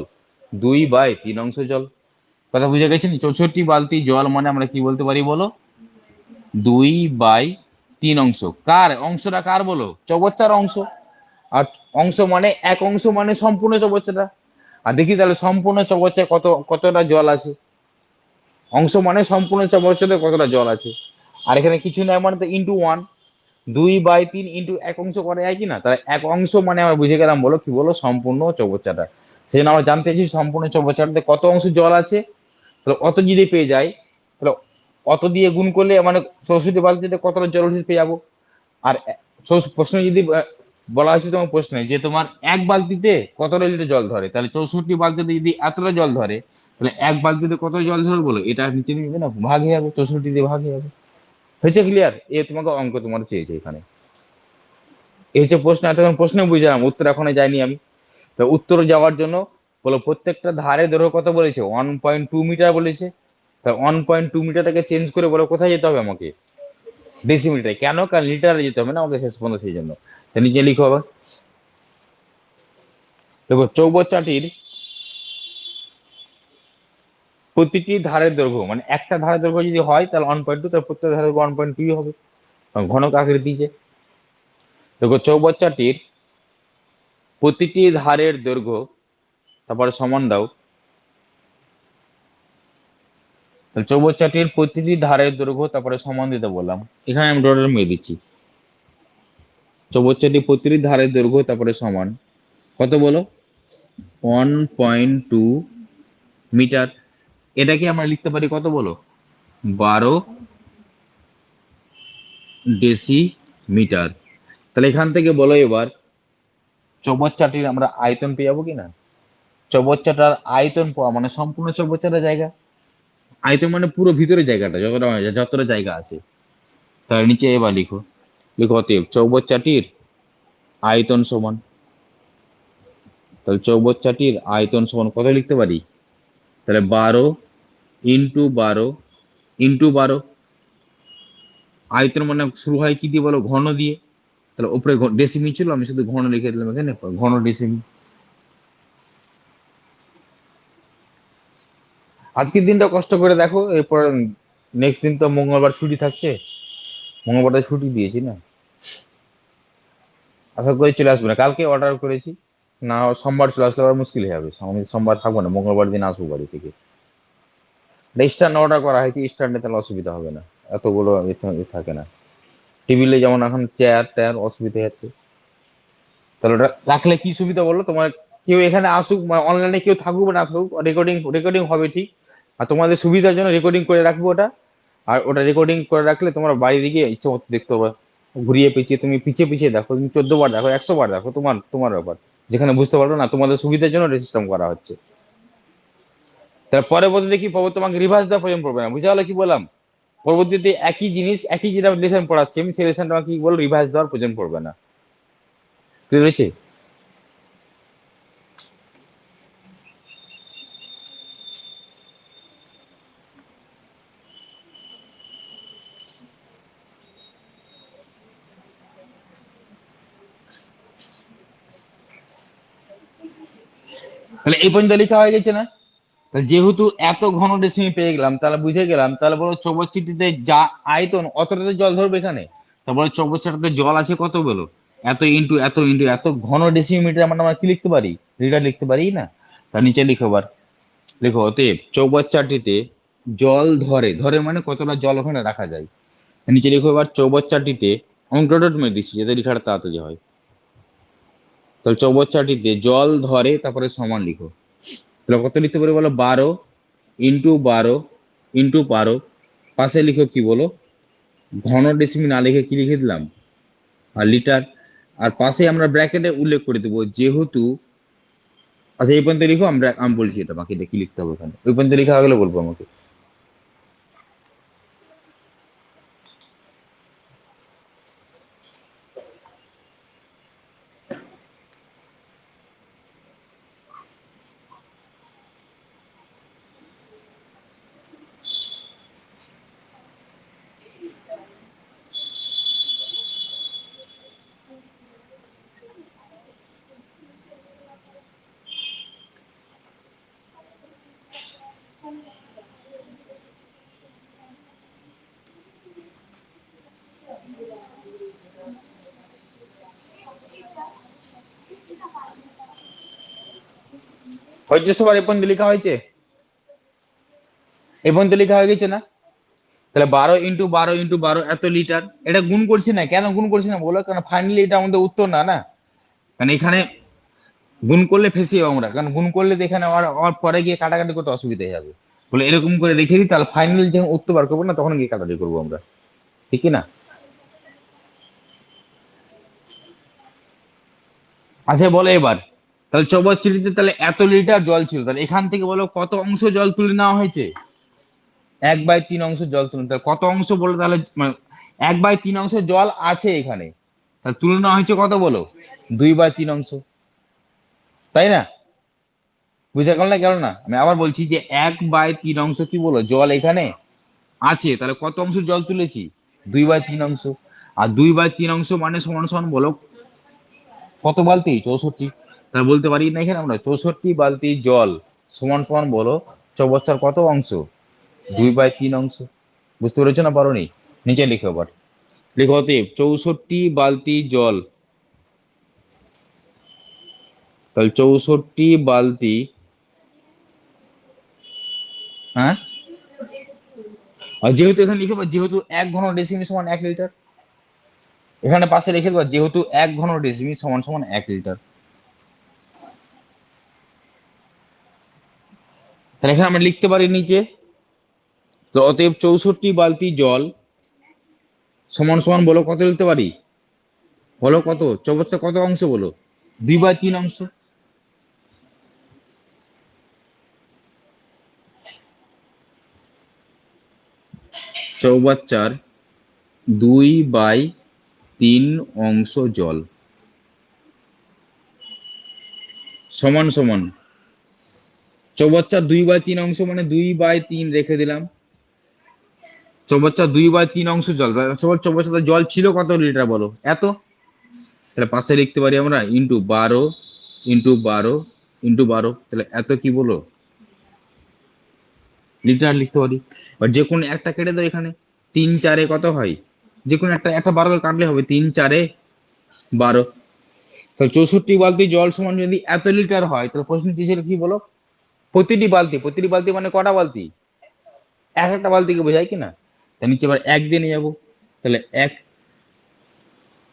2/3 অংশ জল। কথা বুঝে গেছেন? 64 বালতি জল মানে আমরা কি বলতে পারি বলো? 2/3 অংশ। কার অংশটা? কার বলো? চবচ্চার অংশ। আর অংশ মানে এক অংশ মানে সম্পূর্ণ চবচ্চাটা। আর দেখি তাহলে সম্পূর্ণ চবচ্চায় কতটা জল আছে। অংশ মানে সম্পূর্ণ চবচ্চাতে কতটা জল আছে। আর এখানে কিছু নাই মানে তো ইন্টু ওয়ান। 2/3 ইন্টু এক অংশ করে হয় কি না? তাহলে এক অংশ মানে আমরা বুঝে গেলাম বলো কি বলো? সম্পূর্ণ চবচ্চাটা। সেই জন্য আমরা জানতে চাইছি সম্পূর্ণ চবচ্চাটাতে কত অংশ জল আছে। তাহলে অত যদি পেয়ে যাই, তাহলে অত দিয়ে গুণ করলে মানে 64 বালতিতে কতটা জল উঠে পেয়ে যাবো। আর প্রশ্ন যদি বলা হয়েছে তোমার প্রশ্নে যে তোমার এক বালতিতে কতটা লিটার জল ধরে, তাহলে 64 বালতিতে যদি এতটা জল ধরে, তাহলে এক বালতিতে কত জল ধরে বলো? এটা নিচে নিবে না, ভাগ হয়ে যাবে, 64 দিয়ে ভাগ হয়ে যাবে। হয়েছে ক্লিয়ার? এ তোমাকে অঙ্ক তোমার চেয়েছে এখানে। এই হচ্ছে প্রশ্ন। এতক্ষণ প্রশ্ন বুঝলাম, উত্তর এখনো যায়নি আমি। তো উত্তর যাওয়ার জন্য বলো প্রত্যেকটা ধারে দৈর্ঘ্য কত বলেছে? 1.2 মিটার বলেছে। তা 1.2 মিটারটাকে চেঞ্জ করে বলো কোথায় যেতে হবে আমাকে? ডেসিমিটারে। কেন? কারণ লিটারে যেতে হবে না আমাকে শেষ পর্যন্ত, সেই জন্য। তো নিচে লিখো আবার। দেখো চৌবচ্চাটির প্রতিটি ধারের দৈর্ঘ্য মানে একটা ধারের দৈর্ঘ্য যদি হয় তাহলে 1.2, তাহলে প্রত্যেক ধারের দৈর্ঘ্য 1.2 হবে, কারণ ঘনক আকৃতি দিয়েছে। দেখো চৌবচ্চাটির প্রতিটি ধারের দৈর্ঘ্য তারপরে সমান দাও। তাহলে চৌবচ্চাটির প্রতিটি ধারের দৈর্ঘ্য তারপরে সমান দিতে বললাম। এখানে আমি ডটের মেয়ে দিচ্ছি। চৌবচ্চাটির প্রতিটি ধারের দৈর্ঘ্য তারপরে সমান কত বলো? 1.2 মিটার। এটাকে আমরা লিখতে পারি কত বলো? 12 ডেসিমিটার। তাহলে এখান থেকে বলো এবার চৌবচ্চাটির আমরা আয়তন পেয়ে যাবো কিনা? চৌবচ্চাটার আয়তন পাওয়া মানে সম্পূর্ণ চৌবচ্চাটার জায়গা। আয়তন মানে পুরো ভিতরের জায়গাটা, যতটা জায়গা আছে। তাহলে নিচে এবার লিখো। লিখো অতএব চৌবচ্চাটির আয়তন সমান। তাহলে চৌবচ্চাটির আয়তন সমান কত লিখতে পারি? তাহলে 12 × 12 × 12। আয়তন মানে শুরু হয় কি দিয়ে বলো? ঘন দিয়ে। তাহলে উপরে ডেসিমি ছিল, আমি শুধু ঘন লিখে দিলাম এখানে, ঘন ডেসিমি। আজকের দিনটা কষ্ট করে দেখো, এরপর নেক্সট দিন তো মঙ্গলবার ছুটি থাকছে, মঙ্গলবারটা ছুটি দিয়েছি না, আশা করি চলে আসবে না। কালকে অর্ডার করেছি, না সোমবার চলে আসলে আবার মুশকিল হয়ে যাবে, আমি সোমবার থাকবো না, মঙ্গলবার দিন আসবো বাড়ি থেকে। স্ট্যান্ড অর্ডার করা হয়েছে, স্ট্যান্ডে তাহলে অসুবিধা হবে না, এতগুলো থাকে না। টেবিলে যেমন এখন চেয়ার টেয়ার অসুবিধা হচ্ছে, তাহলে ওটা রাখলে কি সুবিধা বলো তোমার, কেউ এখানে আসুক অনলাইনে কেউ থাকুক বা না থাকুক, রেকর্ডিং রেকর্ডিং হবে ঠিক, আর তোমাদের সুবিধার জন্য রেকর্ডিং করে রাখবো ওটা। আর ওটা রেকর্ডিং করে রাখলে তোমার বাড়িতে গিয়ে ইচ্ছে মতো দেখতে হবে, ঘুরিয়ে পিছিয়ে তুমি পিছিয়ে পিছিয়ে দেখো, তুমি 14 বার দেখো, 100 বার দেখো, তোমার তোমার ব্যাপার। যেখানে বুঝতে পারবে না, তোমাদের সুবিধার জন্য সিস্টেম করা হচ্ছে। তার পরবর্তীতে কি পাবো, তোমাকে রিভার্স দেওয়া প্রয়োজন পড়বে না, বুঝা গেলো কি বললাম? পরবর্তীতে একই জিনিস, একই যেটা লেসন পড়াচ্ছি আমি, সেই লেসনটা কি বল, রিভার্স দেওয়ার প্রয়োজন পড়বে না। ক্লিয়ার হয়েছে? তাহলে এই পর্যন্ত লেখা হয়ে গেছে না? তাহলে যেহেতু এত ঘন ডেসিমি পেয়ে গেলাম, তাহলে বুঝে গেলাম, তাহলে বলো চৌবাচ্চাটিতে যা আয়তন অতটাতে জল ধরবে এখানে। তারপরে চৌবাচ্চাটাতে জল আছে কত বলো, এত ইন্টু এত ইন্টু এত ঘন ডেসিমিটার, মানে আমরা কি লিখতে পারি, লিটার লিখতে পারি না? তার নিচে লিখো বার, লিখো অতএব চৌবাচ্চাটিতে জল ধরে, ধরে মানে কতটা জল ওখানে রাখা যায়। নিচে লিখো এবার চৌবাচ্চাটিতে, আমি ডট ডট মেরে দিচ্ছি যাতে লেখাটা তাড়াতাড়ি হয়। তাহলে চৌবাচ্চাটিতে জল ধরে, তারপরে সমান লিখো। তাহলে কত লিখতে পারি বলো, 12 × 12 × 12, পাশে লিখো কি বলো, ঘন ডেসিমি না লিখে কি লিখে দিলাম, আর লিটার। আর পাশে আমরা ব্র্যাকেটে উল্লেখ করে দেবো যেহেতু, আচ্ছা এই পর্যন্ত লিখো, আমরা আমি বলছি এটা বাকি কি লিখতে হবে ওখানে, ওই পর্যন্ত লেখা হয়ে গেলে বলবো আমাকে। হয়েছে সবার, এই পর্যন্ত লেখা হয়েছে, এই পর্যন্ত লেখা হয়ে গেছে না? তাহলে 12 × 12 × 12 এত লিটার, এটা গুণ করছি না, কেন গুণ করছি না বলো, কারণ ফাইনালি এটা আমাদের উত্তর না, না কারণ এখানে গুণ করলে ফেসি যাবো আমরা, কারণ গুণ করলে তো এখানে আমার আমার পরে গিয়ে কাটাকাটি করতে অসুবিধা হয়ে যাবে। বলে এরকম করে রেখে দিই, তাহলে ফাইনালি যখন উত্তর বার করবো না, তখন গিয়ে কাটাকাটি করবো আমরা, ঠিক কি না? আচ্ছা বলো এবার, তাহলে চৌবাচ্চাটিতে তাহলে এত লিটার জল ছিল, তাহলে এখান থেকে বলো কত অংশ জল তুলে নেওয়া হয়েছে? 1/3 অংশ জল তুলে, তাহলে কত অংশ বলো তাহলে, মানে 1/3 অংশ জল আছে এখানে, তাহলে তুলে নেওয়া হয়েছে কত বলো, 2/3 অংশ, তাই না? বুঝা গেল না, গেল না? আমি আবার বলছি যে 1/3 অংশ কি বলো জল এখানে আছে, তাহলে কত অংশ জল তুলেছি, 2/3 অংশ। আর 2/3 অংশ মানে সমান সমান বলো কত বালতি, 64। তাহলে বলতে পারি না এখানে আমরা 64 বালতি জল সমান সমান বলো চৌবাচ্চার কত অংশ, 2/3 অংশ। বুঝতে পেরেছো না পারোনি? নিচে লিখো আবার, লিখো অতএব 64 বালতি জল, তাহলে 64 বালতি, হ্যাঁ, আর যেহেতু এখানে লিখে পাবো, যেহেতু 1 ঘন ডেসিমি সমান 1 লিটার, এখানে পাশে রেখে দেবো যেহেতু 1 ঘন ডেসিমি সমান সমান 1 লিটার। তাহলে এখানে আমরা লিখতে পারি নিচে, তো অতএব 64 বালতি জল সমান সমান বলো কত লিখতে পারি, বলো কত, চৌবাচ্চা কত অংশ বলো, 2/3 অংশ। চৌবাচ্চার 2/3 অংশ জল সমান সমান, চৌবাচ্চার 2/3 অংশ মানে 2/3 রেখে দিলাম, চৌবাচ্চার 2/3 অংশ জল, চৌবাচ্চাতে জল ছিল কত লিটার বলো, এত। তাহলে পাশে লিখতে পারি আমরা × 12 × 12 × 12, তাহলে এত কি বলো, লিটার লিখতে পারি। আর যে কোনো একটা কেটে দাও এখানে, 3 4 কত হয়, যে কোনো একটা একটা 12 কাটলে হবে, 3 4 12। তাহলে 64 বালতি জল সমান যদি এত লিটার হয়, তাহলে প্রশ্ন কি ছিল কি বলো, প্রতিটি বালতি মানে কটা বালতি, এক একটা বালতিকে বোঝায় কিনা। তাই নিচে এবার এক দিয়ে নিয়ে যাবো। তাহলে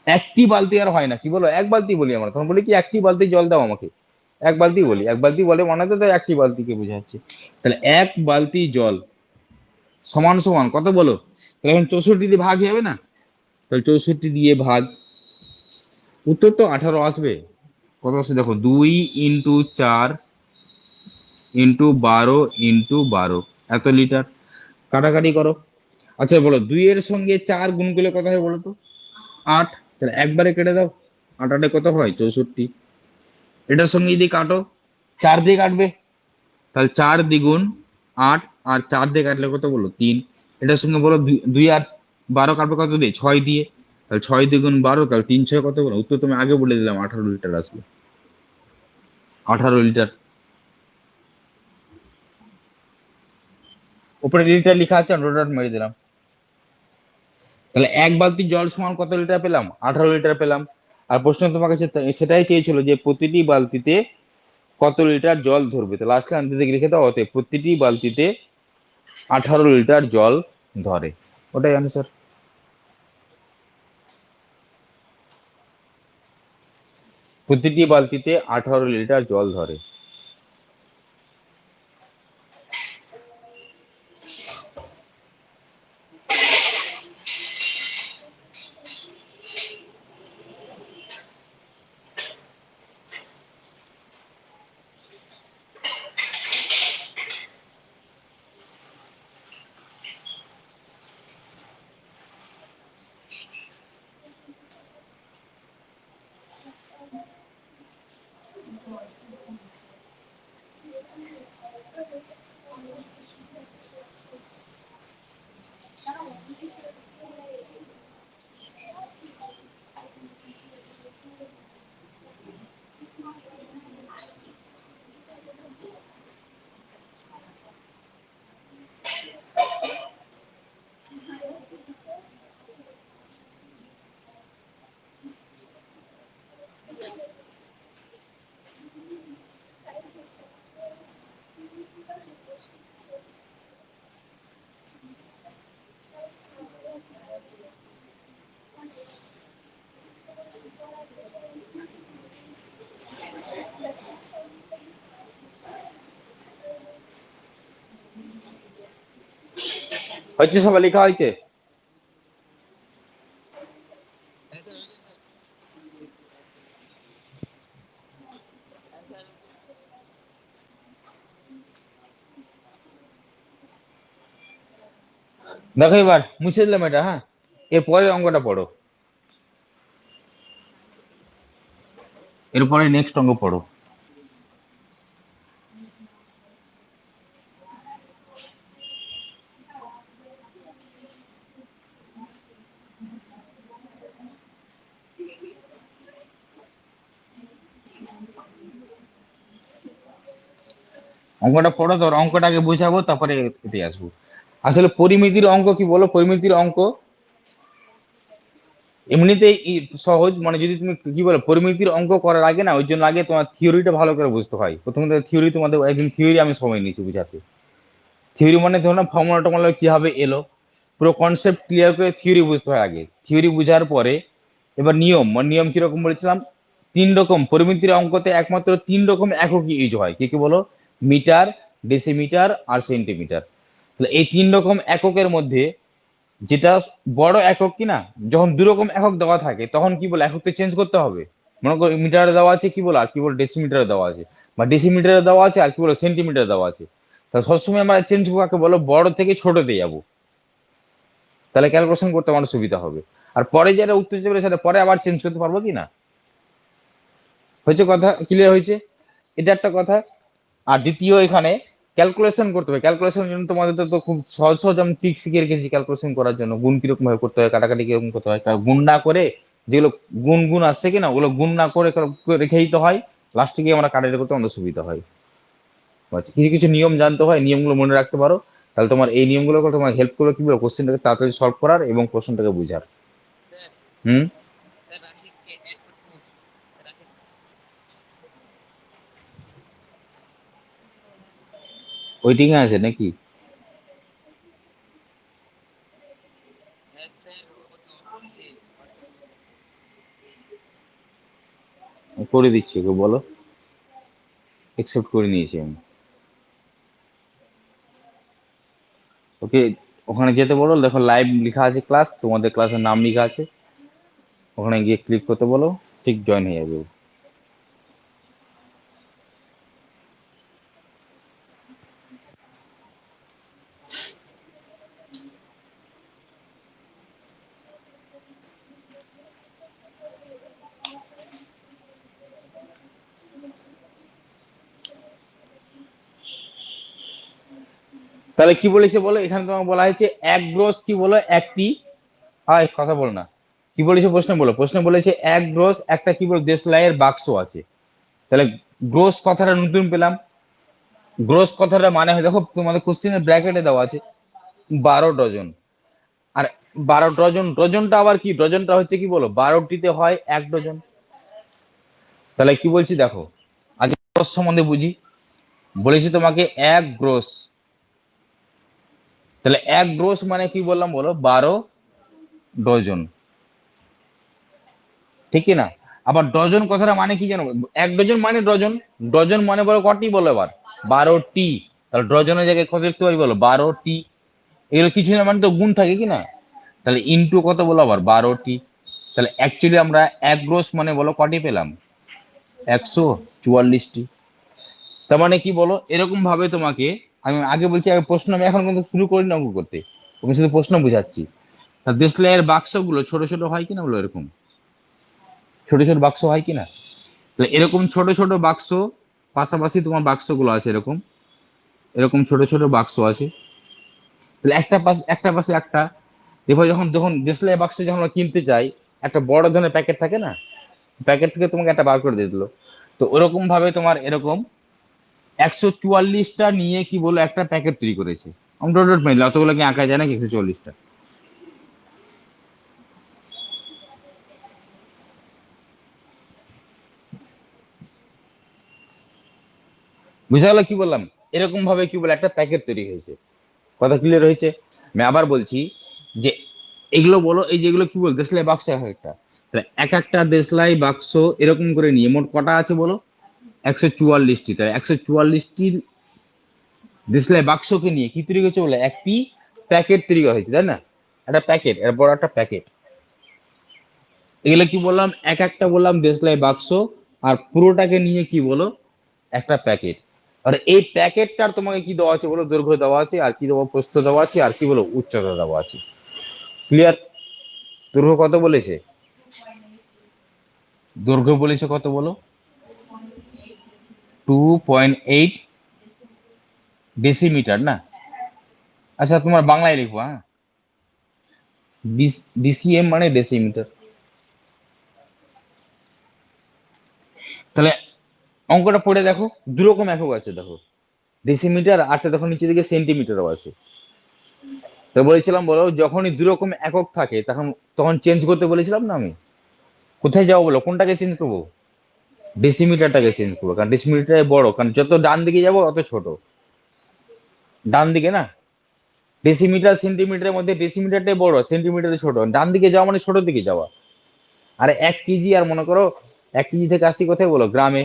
একটি বালতি আর হয় না, কি বলো, এক বালতি বলি আমরা, তখন বলি কি একটি বালতি জল দাও আমাকে, এক বালতি বলি, এক বালতি বলে মনে তো একটি বালতিকে বোঝাচ্ছে। তাহলে এক বালতি জল সমান সমান কত বলো, তাহলে এখন 64 দিয়ে ভাগ হবে না, তাহলে 64 দিয়ে ভাগ, উত্তর তো 18 আসবে। কত আসছে দেখো, 2 × 4 × 12 এত লিটার। কাটাকাটি করো। আচ্ছা বলো, 2 এর সঙ্গে 4 গুণ করলে কত হয় বলো তো, 8। তাহলে একবারে কেটে দাও, 8 কত হয় 64। এটার সঙ্গে যদি কাটো, 4 দিয়ে কাটবে, তাহলে 4 দ্বিগুণ 8, আর 4 দিয়ে কাটলে কত বলো 3। এটার সঙ্গে বলো 2 আর 12 কাটবে কত দিয়ে, 6 দিয়ে, তাহলে 6 দ্বিগুণ 12, তাহলে 3 6 কত বলো, উত্তর তুমি আগে বলে দিলাম, 18 লিটার আসবে, 18 লিটার। উপরে লিটার লেখা আছে, আমি ডট মেরে দিলাম। তাহলে এক বালতি জল সমান কত লিটার পেলাম, 18 লিটার পেলাম। আর প্রশ্ন তোমার কাছে সেটাই চেয়েছিল যে প্রতিটি বালতিতে কত লিটার জল ধরবে, তাহলে লাস্টে আনতে দেখে লিখে দাও, অতএব প্রতিটি বালতিতে 18 লিটার জল ধরে, ওটাই আনসার। প্রতিটি বালতিতে 18 লিটার জল ধরে। হচ্ছে, সবাই লেখা হয়েছে। দেখো এবার মুছে দিলাম এটা, হ্যাঁ, এর পরের অঙ্কটা পড়ো, এরপরে নেক্সট অঙ্ক পড়ো। অঙ্কটা পড়ো, তোর অঙ্কটা আগে বুঝাবো, তারপরে এতে আসবো। আসলে পরিমিতির অঙ্ক কি বলো, পরিমিতির অঙ্ক এমনিতেই সহজ, মানে যদি তুমি কি বলো পরিমিতির অঙ্ক করার আগে না, ওই জন্য আগে তোমার থিওরিটা ভালো করে বুঝতে হয়। প্রথমে থিওরি, তোমাদের একদিন থিওরি আমি সময় নিয়েছি বুঝাতে। থিওরি মানে ধরো না, ফর্মুলা টর্মুলা কিভাবে এলো, পুরো কনসেপ্ট ক্লিয়ার করে থিওরি বুঝতে হয় আগে। থিওরি বুঝার পরে এবার নিয়ম, মানে নিয়ম কিরকম বলেছিলাম, 3 রকম পরিমিতির অঙ্কতে একমাত্র 3 রকম একক ইউজ হয়, কি কি বলো, মিটার, ডেসিমিটার আর সেন্টিমিটার। তাহলে এই 3 রকম এককের মধ্যে যেটা বড় একক কিনা, যখন 2 রকম একক দেওয়া থাকে তখন কি বলে একককে চেঞ্জ করতে হবে। মনে করো মিটারে দেওয়া আছে কি বলো, আর কি বলো ডেসিমিটারে দেওয়া আছে, বা ডেসিমিটারে দেওয়া আছে আর কি বলো সেন্টিমিটারে দেওয়া আছে। তাহলে সবসময় আমরা চেঞ্জ কাকে বলো, বড় থেকে ছোটতে যাবো, তাহলে ক্যালকুলেশন করতে আমার সুবিধা হবে। আর পরে যেটা উত্তর যাবে সেটা পরে আবার চেঞ্জ করতে পারবো কি না। হয়েছে, কথা ক্লিয়ার হয়েছে, এটা একটা কথা। আর দ্বিতীয়, এখানে ক্যালকুলেশন করতে হবে, ক্যালকুলেশন জন্য তোমাদের তো খুব সহজ সহজ আমি ট্রিক শিখে রেখেছি ক্যালকুলেশন করার জন্য, গুণ কিরকম ভাবে করতে হয়, কাটাকাটি কিরকম করতে হয়, গুণ না করে যেগুলো গুণ গুণ আসছে কিনা ওগুলো গুণ না করে রেখে দিতে হয়, লাস্টে গিয়ে আমরা কাটাকাটি করতে আমাদের সুবিধা হয়। আচ্ছা, কিছু কিছু নিয়ম জানতে হয়, নিয়মগুলো মনে রাখতে পারো, তাহলে তোমার এই নিয়মগুলো করে তোমার হেল্প করবে কি বলবো, কোশ্চেনটাকে তাড়াতাড়ি সলভ করার এবং প্রশ্নটাকে বোঝার। হুম। ওয়েটিং এ আছে নাকি? করে দিচ্ছি, ওকে বলো। একসেপ্ট করে নিয়েছি আমি। ওকে, ওখানে যেতে বলো, দেখো লাইভ লেখা আছে, ক্লাস, তোমাদের ক্লাসের নাম লেখা আছে, ওখানে গিয়ে ক্লিক করতে বলো, ঠিক জয়েন হয়ে যাবে ও। তাহলে কি বলেছে বলো, এখানে তোমাকে বলা হয়েছে এক গ্রোস কি বলো একটি, হয় কথা বলো না, কি বলেছে প্রশ্ন বলো, প্রশ্ন বলেছে এক গ্রোস একটা কি বলো দেশলাইয়ের বাক্স আছে। তাহলে গ্রোস কথাটা নতুন পেলাম। গ্রোস কথাটা মানে হয়, দেখো তোমাদের কোশ্চেনের ব্র্যাকেটে দেওয়া আছে 12 ডজন। আর 12 ডজন, ডজনটা আবার কি, ডজনটা হচ্ছে কি বলো 12টিতে হয় 1 ডজন। তাহলে কি বলছি দেখো, আগে গ্রোস সম্বন্ধে বুঝি। বলেছি তোমাকে এক গ্রোস, তাহলে এক গ্রোস মানে কি বললাম বলো 12 ডজন, ঠিক কি না? আবার ডজন কথাটা মানে কি জানো, 1 ডজন মানে ডজন, ডজন মানে বলো কটি বলো এবার, 12টি। তাহলে ডজনের জায়গায় কত লিখতে পারি বলো, 12টি। এগুলো কিছু না মানে তো গুণ থাকে কি না, তাহলে ইন্টু কত বলো আবার 12টি। তাহলে অ্যাকচুয়ালি আমরা এক গ্রোস মানে বলো কটি পেলাম, 144টি। তার মানে কি বলো, এরকম ভাবে তোমাকে, আমি আগে বলছি আগে প্রশ্ন, আমি এখন কিন্তু শুরু করি না অঙ্ক করতে, আমি শুধু প্রশ্ন বুঝাচ্ছি। তা দেশলাইয়ের বাক্সগুলো ছোট ছোট হয় কিনা বলো, এরকম ছোট ছোট বাক্স হয় কিনা। তাহলে এরকম ছোট ছোট বাক্স, পাশাপাশি তোমার বাক্সগুলো আছে এরকম, এরকম ছোট ছোট বাক্স আছে। তাহলে একটা পাশে একটা, দেখো যখন যখন দেশলাই বাক্স যখন আমরা কিনতে চাই, একটা বড় ধরনের প্যাকেট থাকে না, প্যাকেট থেকে তোমাকে একটা বার করে দিয়ে দিলো। তো ওরকম ভাবে তোমার এরকম 144টা নিয়ে কি বলো একটা প্যাকেট তৈরি করেছে। আমি ডট ডট মারলে অতগুলো কি আঁকা যায় নাকি 144টা? বুঝা গেল কি বললাম? এরকম ভাবে কি বলে একটা প্যাকেট তৈরি হয়েছে। কথা ক্লিয়ার হয়েছে? আমি আবার বলছি যে এগুলো বলো, এই যেগুলো কি বল দেশলাই বাক্স এক একটা, তাহলে এক একটা দেশলাই বাক্স এরকম করে নিয়ে মোট কটা আছে বলো, 144টি। তাই 144টির দেশলাই বাক্সকে নিয়ে কি তৈরি হয়েছে বলে একটি প্যাকেট তৈরি করা হয়েছে, তাই না? একটা প্যাকেট, এর বড় একটা প্যাকেট। এগুলো কি বললাম, এক একটা বললাম দেশলাই বাক্স, আর পুরোটাকে নিয়ে কি বলো একটা প্যাকেট। আর এই প্যাকেটটার তোমাকে কি দেওয়া আছে বলো, দৈর্ঘ্য দেওয়া আছে, আর কি দেওয়া প্রস্থ দেওয়া আছে, আর কি বলো উচ্চতা দেওয়া আছে। ক্লিয়ার? দৈর্ঘ্য কত বলেছে, দৈর্ঘ্য বলেছে কত বলো, 2.8 ডেসিমিটার না? আচ্ছা তোমার বাংলায় লিখবো, হ্যাঁ। ডিসিএম মানে ডেসিমিটার। তাহলে অঙ্কটা পড়ে দেখো, দুরকম একক আছে দেখো, ডেসিমিটার, আরটা দেখো নিচে দিকে সেন্টিমিটারও আছে। তো বলেছিলাম বলো, যখনই দুরকম একক থাকে তখন তখন চেঞ্জ করতে বলেছিলাম না আমি। কোথায় যাবো বলো, কোনটাকে চেঞ্জ করবো, ডেসিমিটারটাকে চেঞ্জ করবো, কারণ ডেসিমিটার বড়, কারণ যত ডান দিকে যাবো অত ছোট, ডান দিকে না। ডেসিমিটার সেন্টিমিটারের মধ্যে ডেসিমিটারটাই বড়, সেন্টিমিটারে ছোট, ডান দিকে যাওয়া মানে ছোট দিকে যাওয়া। আর 1 কেজি, আর মনে করো 1 কেজি থেকে আসছি কোথায় বলো, গ্রামে,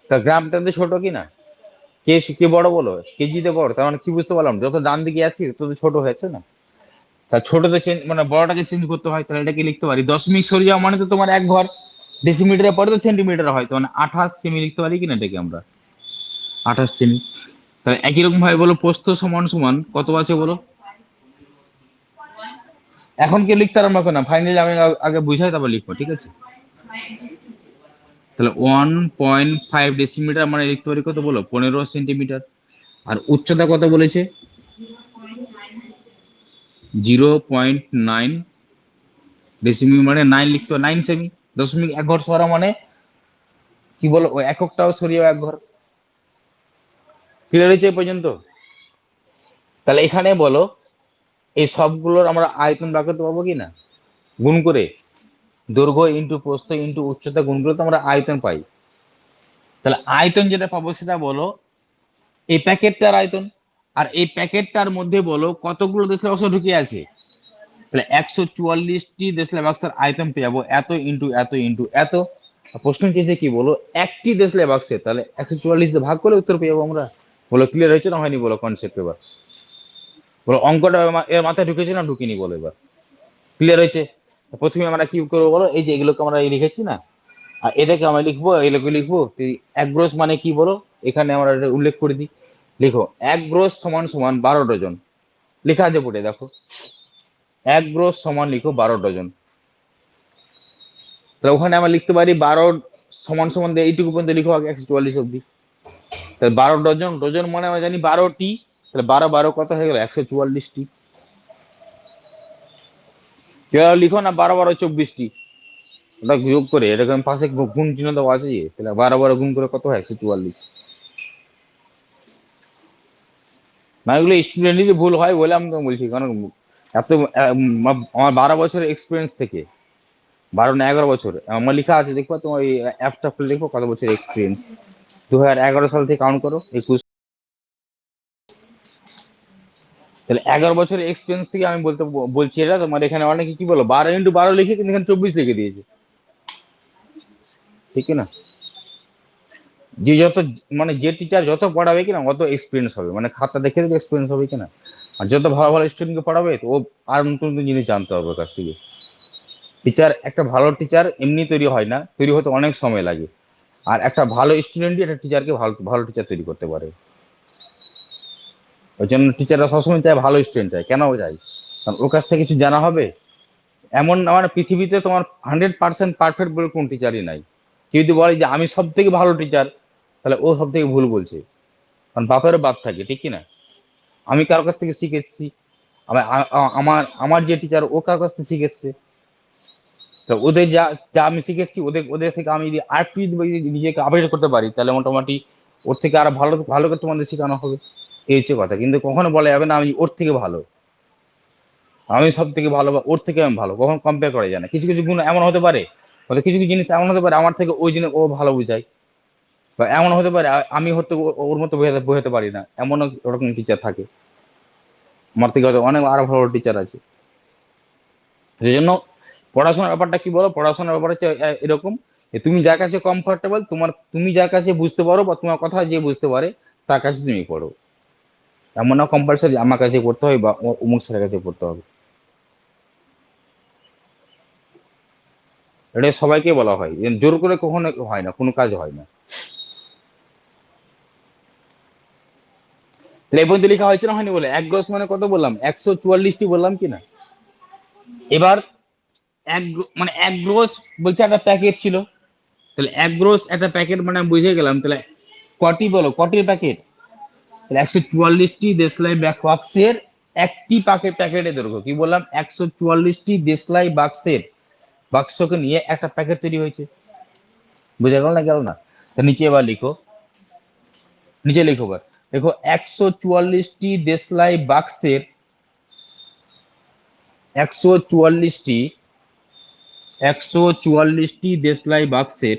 তা গ্রামটা তো ছোট কি না, কে কে বড় বলো, কেজিতে বড়, তার মানে কি বুঝতে পারলাম, যত ডান দিকে যাচ্ছি তত ছোট হয়েছে না। তা ছোটতে চেঞ্জ মানে বড়টাকে চেঞ্জ করতে হয়, তাহলে এটাকে লিখতে পারি দশমিক সরে যাওয়া মানে তো তোমার এক ঘর, ডেসিমিটারের পরে তো সেন্টিমিটার হয়, তো মানে 28 সেমি লিখতে পারি কিনা এটাকে আমরা, 28 সেমি। তাহলে একই রকম ভাবে বলো প্রস্থ সমান সমান কত আছে বলো, এখন কি লিখতে পারবো না, ফাইনালি আমি আগে বুঝাই তারপর লিখবো, ঠিক আছে? তাহলে 1.5 ডেসিমিটার মানে লিখতে পারি কত বলো, 15 সেন্টিমিটার। আর উচ্চতা কত বলেছে, 0.9 ডেসিমি মানে 9 লিখতে হবে, 9 সেমি। দশমিক এক ঘর সরা মানে কি বলো, ওই এককটাও সরিয়ে এক ঘর। ক্লিয়ার হয়েছে এই পর্যন্ত? তাহলে এখানে বলো এই সবগুলোর আমরা আয়তন বার করতে পারবো কি না? গুণ করে দৈর্ঘ্য ইন্টু প্রস্থ ইন্টু উচ্চতা গুণ করে তো আমরা আয়তন পাই। তাহলে আয়তন যেটা পাবো সেটা বলো এই প্যাকেটটার আয়তন। আর এই প্যাকেটটার মধ্যে বলো কতগুলো দেশলাই বাক্স ঢুকে আছে। তাহলে 144টি দেশলাই বাক্সের আয়তন পেয়ে যাবো এত ইন্টু এত ইন্টু এত। প্রশ্ন চেয়েছে কি বলো একটি দেশলাই বাক্সে, তাহলে 144 দিয়ে ভাগ করে উত্তর পেয়ে যাবো আমরা। বলো ক্লিয়ার হয়েছে না হয়নি বলো কনসেপ্ট এবার? বলো অঙ্কটা এর মাথায় ঢুকেছে না ঢুকিনি বলো এবার? ক্লিয়ার হয়েছে? প্রথমে আমরা কি করবো বলো, এই যে এগুলোকে আমরা লিখেছি না, আর এটাকে আমরা লিখবো এগুলোকে লিখবো এক গ্রোস মানে কি বলো, এখানে আমরা এটা উল্লেখ করে দিই। লিখো এক গ্রোস সমান সমান 12 ডজন। লেখা আছে বোর্ডে দেখো, এক গ্রোস সমান লিখো 12 ডজন। তাহলে ওখানে আমরা লিখতে পারি 12 সমান সমান দিয়ে এইটুকু পর্যন্ত লিখো আগে 144 অব্দি। তাহলে 12 ডজন, ডজন মানে আমরা জানি 12টি, তাহলে 12 12 কত হয়ে গেল 144টি। এবার লিখো না 12 12 24টি, ওটা যোগ করে এরকম পাশে গুণ চিহ্ন দেওয়া আছে যে, তাহলে 12 12 গুণ করে কত হয় 144। না এগুলো স্টুডেন্টই ভুল হয় বলে আমি তোমাকে বলছি, কারণ এত আমার 12 বছরের এক্সপিরিয়েন্স থেকে, 12 না 11 বছর আমার লেখা আছে, দেখবো তোমার ওই অ্যাপটা খুলে দেখবো কত বছর এক্সপিরিয়েন্স। 2011 সাল থেকে কাউন্ট করো 21। তাহলে 11 বছরের এক্সপিরিয়েন্স থেকে আমি বলছি এটা তোমার। এখানে অনেকে কি বলো 12 × 12 লিখে কিন্তু এখানে 24 লিখে দিয়েছে, ঠিক না? যে যত মানে যে টিচার যত পড়াবে কিনা অত এক্সপিরিয়েন্স হবে, মানে খাতা দেখে দেখে এক্সপিরিয়েন্স হবে কিনা। আর যত ভালো ভালো স্টুডেন্টকে পড়াবে তো ও আর নতুন নতুন জিনিস জানতে হবে ওর কাছ থেকে। টিচার একটা ভালো টিচার এমনি তৈরি হয় না, তৈরি হতে অনেক সময় লাগে। আর একটা ভালো স্টুডেন্টই একটা টিচারকে ভালো ভালো টিচার তৈরি করতে পারে। ওই জন্য টিচাররা সবসময় চায় ভালো স্টুডেন্ট চায়, কেন চাই? কারণ ওর কাছ থেকে কিছু জানা হবে। এমন আমার পৃথিবীতে তোমার 100% পারফেক্ট বলে কোন টিচারই নাই। কেউ যদি বলে যে আমি সব থেকে ভালো টিচার, তাহলে ও সব থেকে ভুল বলছে। কারণ বাপেরও বাপ থাকে, ঠিক কিনা? আমি কারোর কাছ থেকে শিখেছি, আমার আমার আমার যে টিচার ও কার কাছ থেকে শিখেছে। তো ওদের যা যা আমি শিখেছি ওদের ওদের থেকে আমি যদি আর একটু যদি নিজেকে আপডেট করতে পারি, তাহলে মোটামুটি ওর থেকে আরো ভালো ভালো করে তোমাদের শেখানো হবে। এই হচ্ছে কথা। কিন্তু কখনো বলা যাবে না আমি ওর থেকে ভালো, আমি সব থেকে ভালো বা ওর থেকে আমি ভালো, কখনো কম্পেয়ার করা যায় না। কিছু কিছু গুণ এমন হতে পারে, হয়তো কিছু কিছু জিনিস এমন হতে পারে আমার থেকে ওই জিনিস ও ভালো বুঝায়, বা এমন হতে পারে আমি হয়তো ওর মতো বোঝাতে পারি না, এমনও ওরকম টিচার থাকে। আমার থেকে হয়তো অনেক আরো ভালো টিচার আছে। সেই জন্য পড়াশোনার ব্যাপারটা কি বলো, পড়াশোনার ব্যাপার হচ্ছে এরকম যে তুমি যার কাছে কমফোর্টেবল, তুমি যার কাছে বুঝতে পারো বা তোমার কথা যে বুঝতে পারে তার কাছে তুমি পড়ো। এমন না কম্পালসারি আমার কাছে পড়তে হবে বা অমুক স্যারের কাছে পড়তে হবে। এটা সবাইকে বলা হয়, জোর করে কখনো হয় না, কোনো কাজ হয় না। তাহলে এই পর্যন্ত লেখা হয়েছে না হয়নি বলে, এক গ্রস মানে কত বললাম 144টি বললাম কিনা। এবার মানে এক গ্রোস বলছে একটা প্যাকেট ছিল। তাহলে এক গ্রোস একটা প্যাকেট মানে আমি বুঝে গেলাম। তাহলে কটি বলো কটির প্যাকেট? তাহলে 144টি দেশলাই বাক্সের একটি প্যাকেটের দৈর্ঘ্য কি বললাম, 144টি দেশলাই বাক্সকে নিয়ে একটা প্যাকেট তৈরি হয়েছে। বুঝে গেল না গেল না? তা নিচে এবার লিখো, নিচে লিখো এবার। দেখো 144টি দেশলাই বাক্সের 144টি 144টি দেশলাই বাক্সের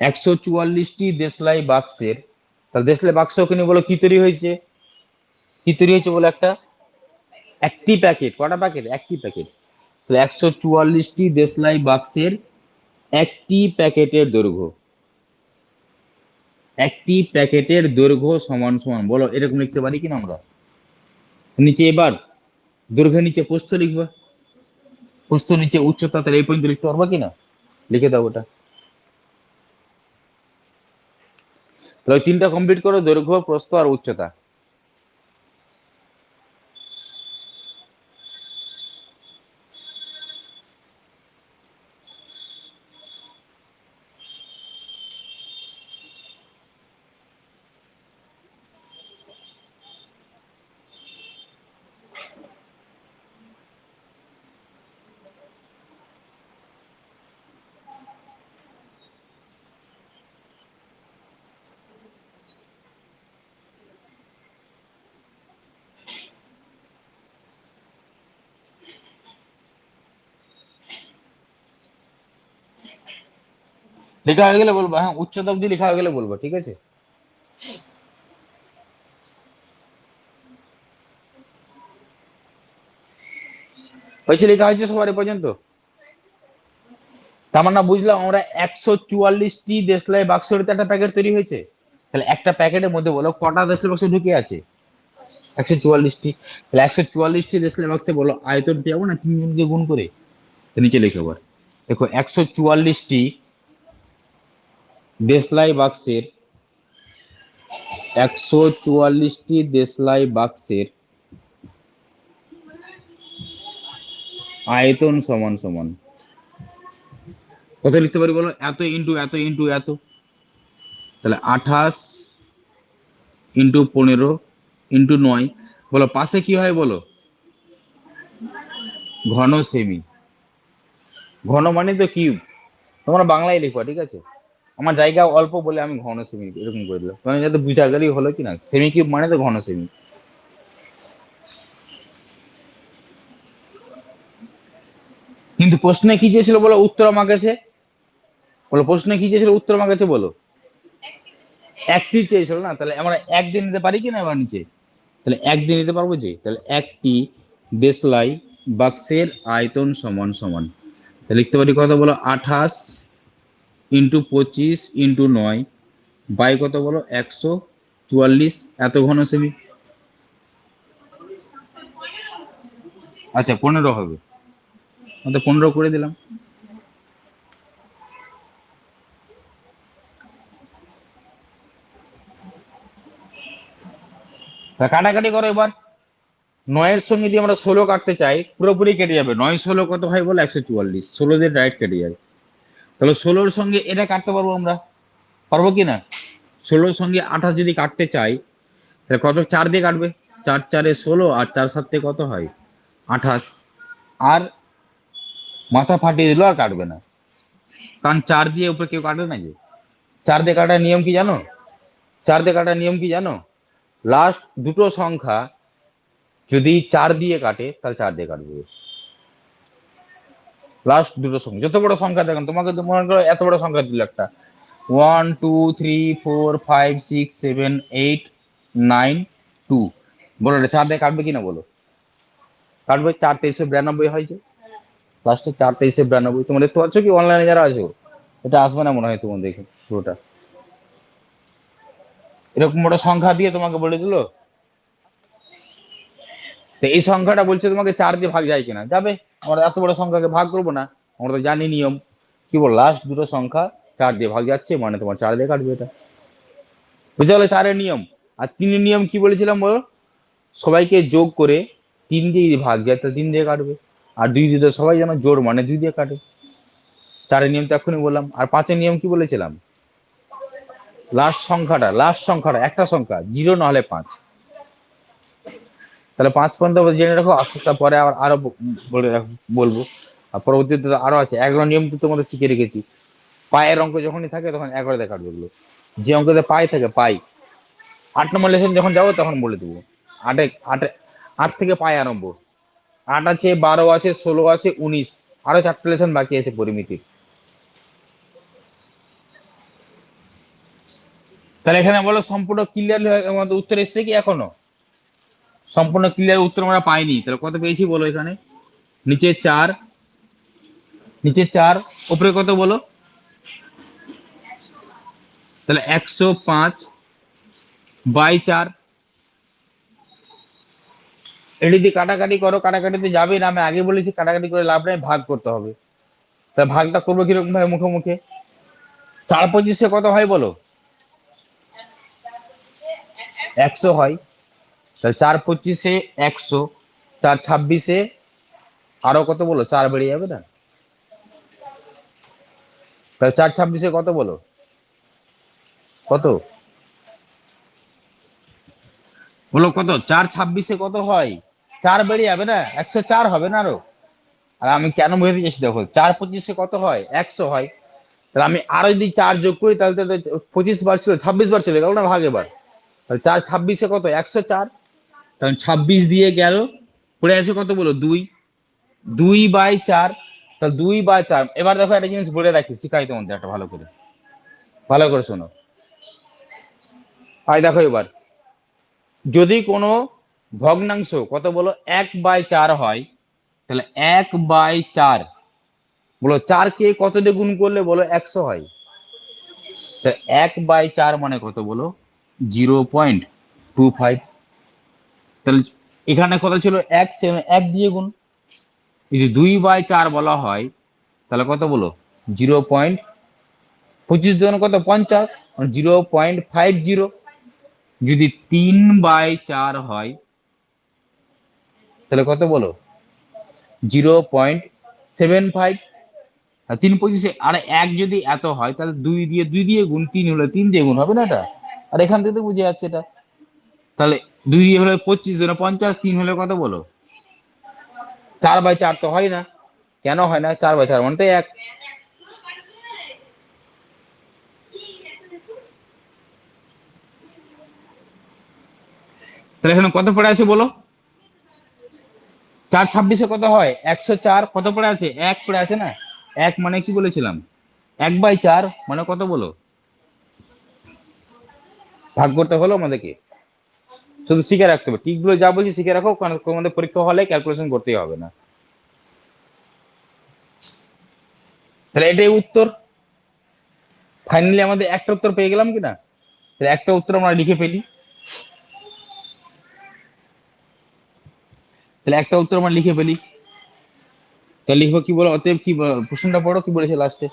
144টি দেশলাই বাক্সের, তাহলে দেশলাই বাক্স ওখানে বলো কি তৈরি হয়েছে, কি তৈরি হয়েছে বলো একটা, একটি প্যাকেট। কটা প্যাকেট? একটি প্যাকেট। তাহলে 144টি দেশলাই বাক্সের একটি প্যাকেটের দৈর্ঘ্য, একটি প্যাকেটের দৈর্ঘ্য সমান সমান বলো এরকম লিখতে পারি কিনা আমরা? নিচে এবার দৈর্ঘ্যের নিচে প্রস্থ লিখবা, প্রস্থ নিচে উচ্চতা, তাহলে এই পর্যন্ত লিখতে পারবা কিনা? লিখে দাও ওটা। তাহলে ওই তিনটা কমপ্লিট করো, দৈর্ঘ্য প্রস্থ আর উচ্চতা। লেখা হয়ে গেলে বলবো, হ্যাঁ উচ্চতা অব্দি লেখা হয়ে গেলে বলবো, ঠিক আছে। হয়েছে, লেখা হয়েছে সবার এ পর্যন্ত? তার মানে বুঝলাম আমরা 144টি দেশলাই বাক্সের একটা প্যাকেট তৈরি হয়েছে। তাহলে একটা প্যাকেটের মধ্যে বলো কটা দেশলাই বাক্স ঢুকে আছে? 144টি। তাহলে 144টি দেশলাই বাক্সে বলো আয়তন পেয়ে না 3 গুণ করে। তো নিচে লিখে আবার দেখো 144টি দেশলাই বাক্সের 144টি দেশলাই বাক্সের আয়তন সমান সমান কত লিখতে পারি বলো? এত ইন্টু এত ইন্টু এত। তাহলে 28 ইন্টু 15 ইন্টু 9। বলো পাশে কি হয় বলো? ঘন সেমি। ঘন মানে তো কিউব। তোমরা বাংলায় লিখবা, ঠিক আছে। আমার জায়গা অল্প বলে আমি ঘন সেমি এরকম করে দিলাম, তুমি যাতে বুঝা গেলেই হলো কি না, সেমি কিউব মানে তো ঘন সেমি। কিন্তু প্রশ্নে কি চেয়েছিল বলো? উত্তর আমার কাছে বলো, প্রশ্নে কি চেয়েছিল উত্তর আমার কাছে বলো? একটি চেয়েছিল না, তাহলে আমরা একদিন নিতে পারি কিনা এবার নিচে? তাহলে একদিন নিতে পারবো যে, তাহলে একটি দেশলাই বাক্সের আয়তন সমান সমান, তাহলে লিখতে পারি কত বলো? 28 ইন্টু 25 ইন্টু 9 বাই কত বলো? 144। এত ঘন সেমি। আচ্ছা 15 হবে, আমাদের 15 করে দিলাম। কাটাকাটি করো এবার। 9 এর সঙ্গে যদি আমরা 16 কাটতে চাই পুরোপুরি কেটে যাবে। 9 16 কত হয় বলো? 144। 16 দিয়ে ডাইরেক্ট কেটে যায়। তাহলে 16-র সঙ্গে এটা কাটতে পারবো আমরা, পারবো কি না? 16-র সঙ্গে 28 যদি কাটতে চাই তাহলে কত? 4 দিয়ে কাটবে। 4 4 16 আর 4 7 কত হয়? 28। আর মাথা ফাটিয়ে দিল আর কাটবে না, কারণ 4 দিয়ে উপরে কেউ কাটবে না যে। 4 দিয়ে কাটার নিয়ম কি জানো? 4 দিয়ে কাটার নিয়ম কি জানো? লাস্ট দুটো সংখ্যা যদি 4 দিয়ে কাটে তাহলে 4 দিয়ে কাটবে। লাস্ট দুটো সংখ্যা যত বড় সংখ্যা দেখেন, তোমাকে তো মনে করো এত বড় সংখ্যা দিল একটা, 1 2 3 4 5 6 7 8 9 2। বলো এটা 4 দিয়ে কাটবে কিনা বলো? কাটবে। 4 3 92 হয়েছে, লাস্টে 4 3 92। তোমরা দেখতে পাচ্ছ কি অনলাইনে যারা আছো? এটা আসবে না মনে হয় তোমার দেখে পুরোটা। এরকম বড় সংখ্যা দিয়ে তোমাকে বলে দিল, তো এই সংখ্যাটা বলছে তোমাকে 4 দিয়ে ভাগ যায় কিনা, যাবে। আমরা এত বড় সংখ্যাকে ভাগ করবো না, আমরা তো জানি নিয়ম। কি বল? লাস্ট দুটো সংখ্যা 4 দিয়ে ভাগ যাচ্ছে মানে তোমার 4 দিয়ে কাটবে এটা। বুঝতে পারলে 4-এর নিয়ম। আর 3-এর নিয়ম কি বলেছিলাম বলো? সবাইকে যোগ করে 3 দিয়ে যদি ভাগ যায় তাহলে 3 দিয়ে কাটবে। আর 2 দিয়ে তো সবাই যেন জোর মানে 2 দিয়ে কাটে। 4-এর নিয়ম তো এখনই বললাম। আর 5-এর নিয়ম কি বলেছিলাম? লাস্ট সংখ্যাটা একটা সংখ্যা 0 না হলে 5। তাহলে 5 পর্যন্ত জেনে রাখো, আস্তে আস্তে পরে আবার আরো বলবো। আর পরবর্তীতে আরো আছে। 11 নিয়ম তো তোমাদের শিখে রেখেছি। পায়ের অঙ্ক যখনই থাকে তখন 11 দিয়ে কাটবে এগুলো। যে অঙ্কতে পাই থাকে পাই, 8 নম্বর লেসন যখন যাবো তখন বলে দেবো। আটে আটে 8 থেকে পাই আরম্ভ। 8 আছে, 12 আছে, 16 আছে, 19। আরো 4টে লেসন বাকি আছে পরিমিতি। তাহলে এখানে বলো সম্পূর্ণ ক্লিয়ার আমাদের উত্তর এসছে কি এখনো? সম্পূর্ণ ক্লিয়ার উত্তর আমরা পাইনি। তাহলে কত পেয়েছি বলো? এখানে নিচে 4, নিচে 4, উপরে কত বলো? তাহলে 105/4। এটা যদি কাটাকাটি করো, কাটাকাটিতে যাবে না, আমি আগে বলেছি কাটাকাটি করে লাভ নেই, ভাগ করতে হবে। তা ভাগটা করবো কিরকম ভাবে? মুখে মুখে। 4 25 কত হয় বলো? 100 হয়। তাহলে 4 25 100, 4 26 আরো কত বলো? 4 বেড়ে যাবে না? তাহলে 4 26 কত বলো? কত বলো? কত? 4 26 কত হয়? 4 বেড়ে যাবে না? 104 হবে না আরো? আর আমি কেন বোঝাতে চাইছি দেখো, 4 25 কাছে হয়? 100 হয়। তাহলে আমি আরো যদি 4 যোগ করি তাহলে তো 25 বার ছিল, 26 বার চলে গেল না ভাগ এবার। তাহলে 4 26 কত? 104। কারণ 26 দিয়ে গেল, পড়ে আছে কত বলো? 2। 2/4। তাহলে 2/4। এবার দেখো একটা জিনিস বলে রাখি, শিখাই তোমাদের একটা ভালো করে। ভালো করে শোনো। আর দেখো এবার, যদি কোনো ভগ্নাংশ কত বলো 1/4 হয়, তাহলে 1/4 বলো 4 কে কত দিয়ে গুণ করলে বলো 100 হয়। 1/4 মানে কত বলো? 0.25। তাহলে এখানে কত ছিল? 1 দিয়ে গুণ। যদি 2/4 বলা হয় তাহলে কত বলো? 0.25 জন কত? 50, 0.50। যদি 3/4 হয় তাহলে কত বলো? 0.75। আর 3×25 আর 1 যদি এত হয় তাহলে 2 দিয়ে গুণ, 3 হলে 3 দিয়ে গুণ হবে না এটা? আর এখান থেকে তো বুঝে যাচ্ছে এটা। তাহলে 2 দিয়ে হলে 25, 50, 3 হলে কত বলো? 4/4 তো হয় না। কেন হয় না? 4/4 মানে তো 1। তাহলে এখানে কত পড়ে আছে বলো? 4×26 কত হয়? 104। কত পড়ে আছে? 1 পড়ে আছে না? 1 মানে কি বলেছিলাম? 1/4 মানে কত বলো? ভাগ করতে হলো আমাদেরকে। শুধু শিখে রাখতে হবে, টিকগুলো যা বলছি শিখে রাখো, কারণ তোমাদের পরীক্ষা হলে ক্যালকুলেশন করতেই হবে না। তাহলে এটাই উত্তর। ফাইনালি আমাদের একটা উত্তর পেয়ে গেলাম কিনা? তাহলে একটা উত্তর আমরা লিখে ফেলি। তাহলে একটা উত্তর আমরা লিখে ফেলি। তাহলে লিখবো কি বলো? অতএব কি প্রশ্নটা পড়ো, কি বলেছে লাস্টে?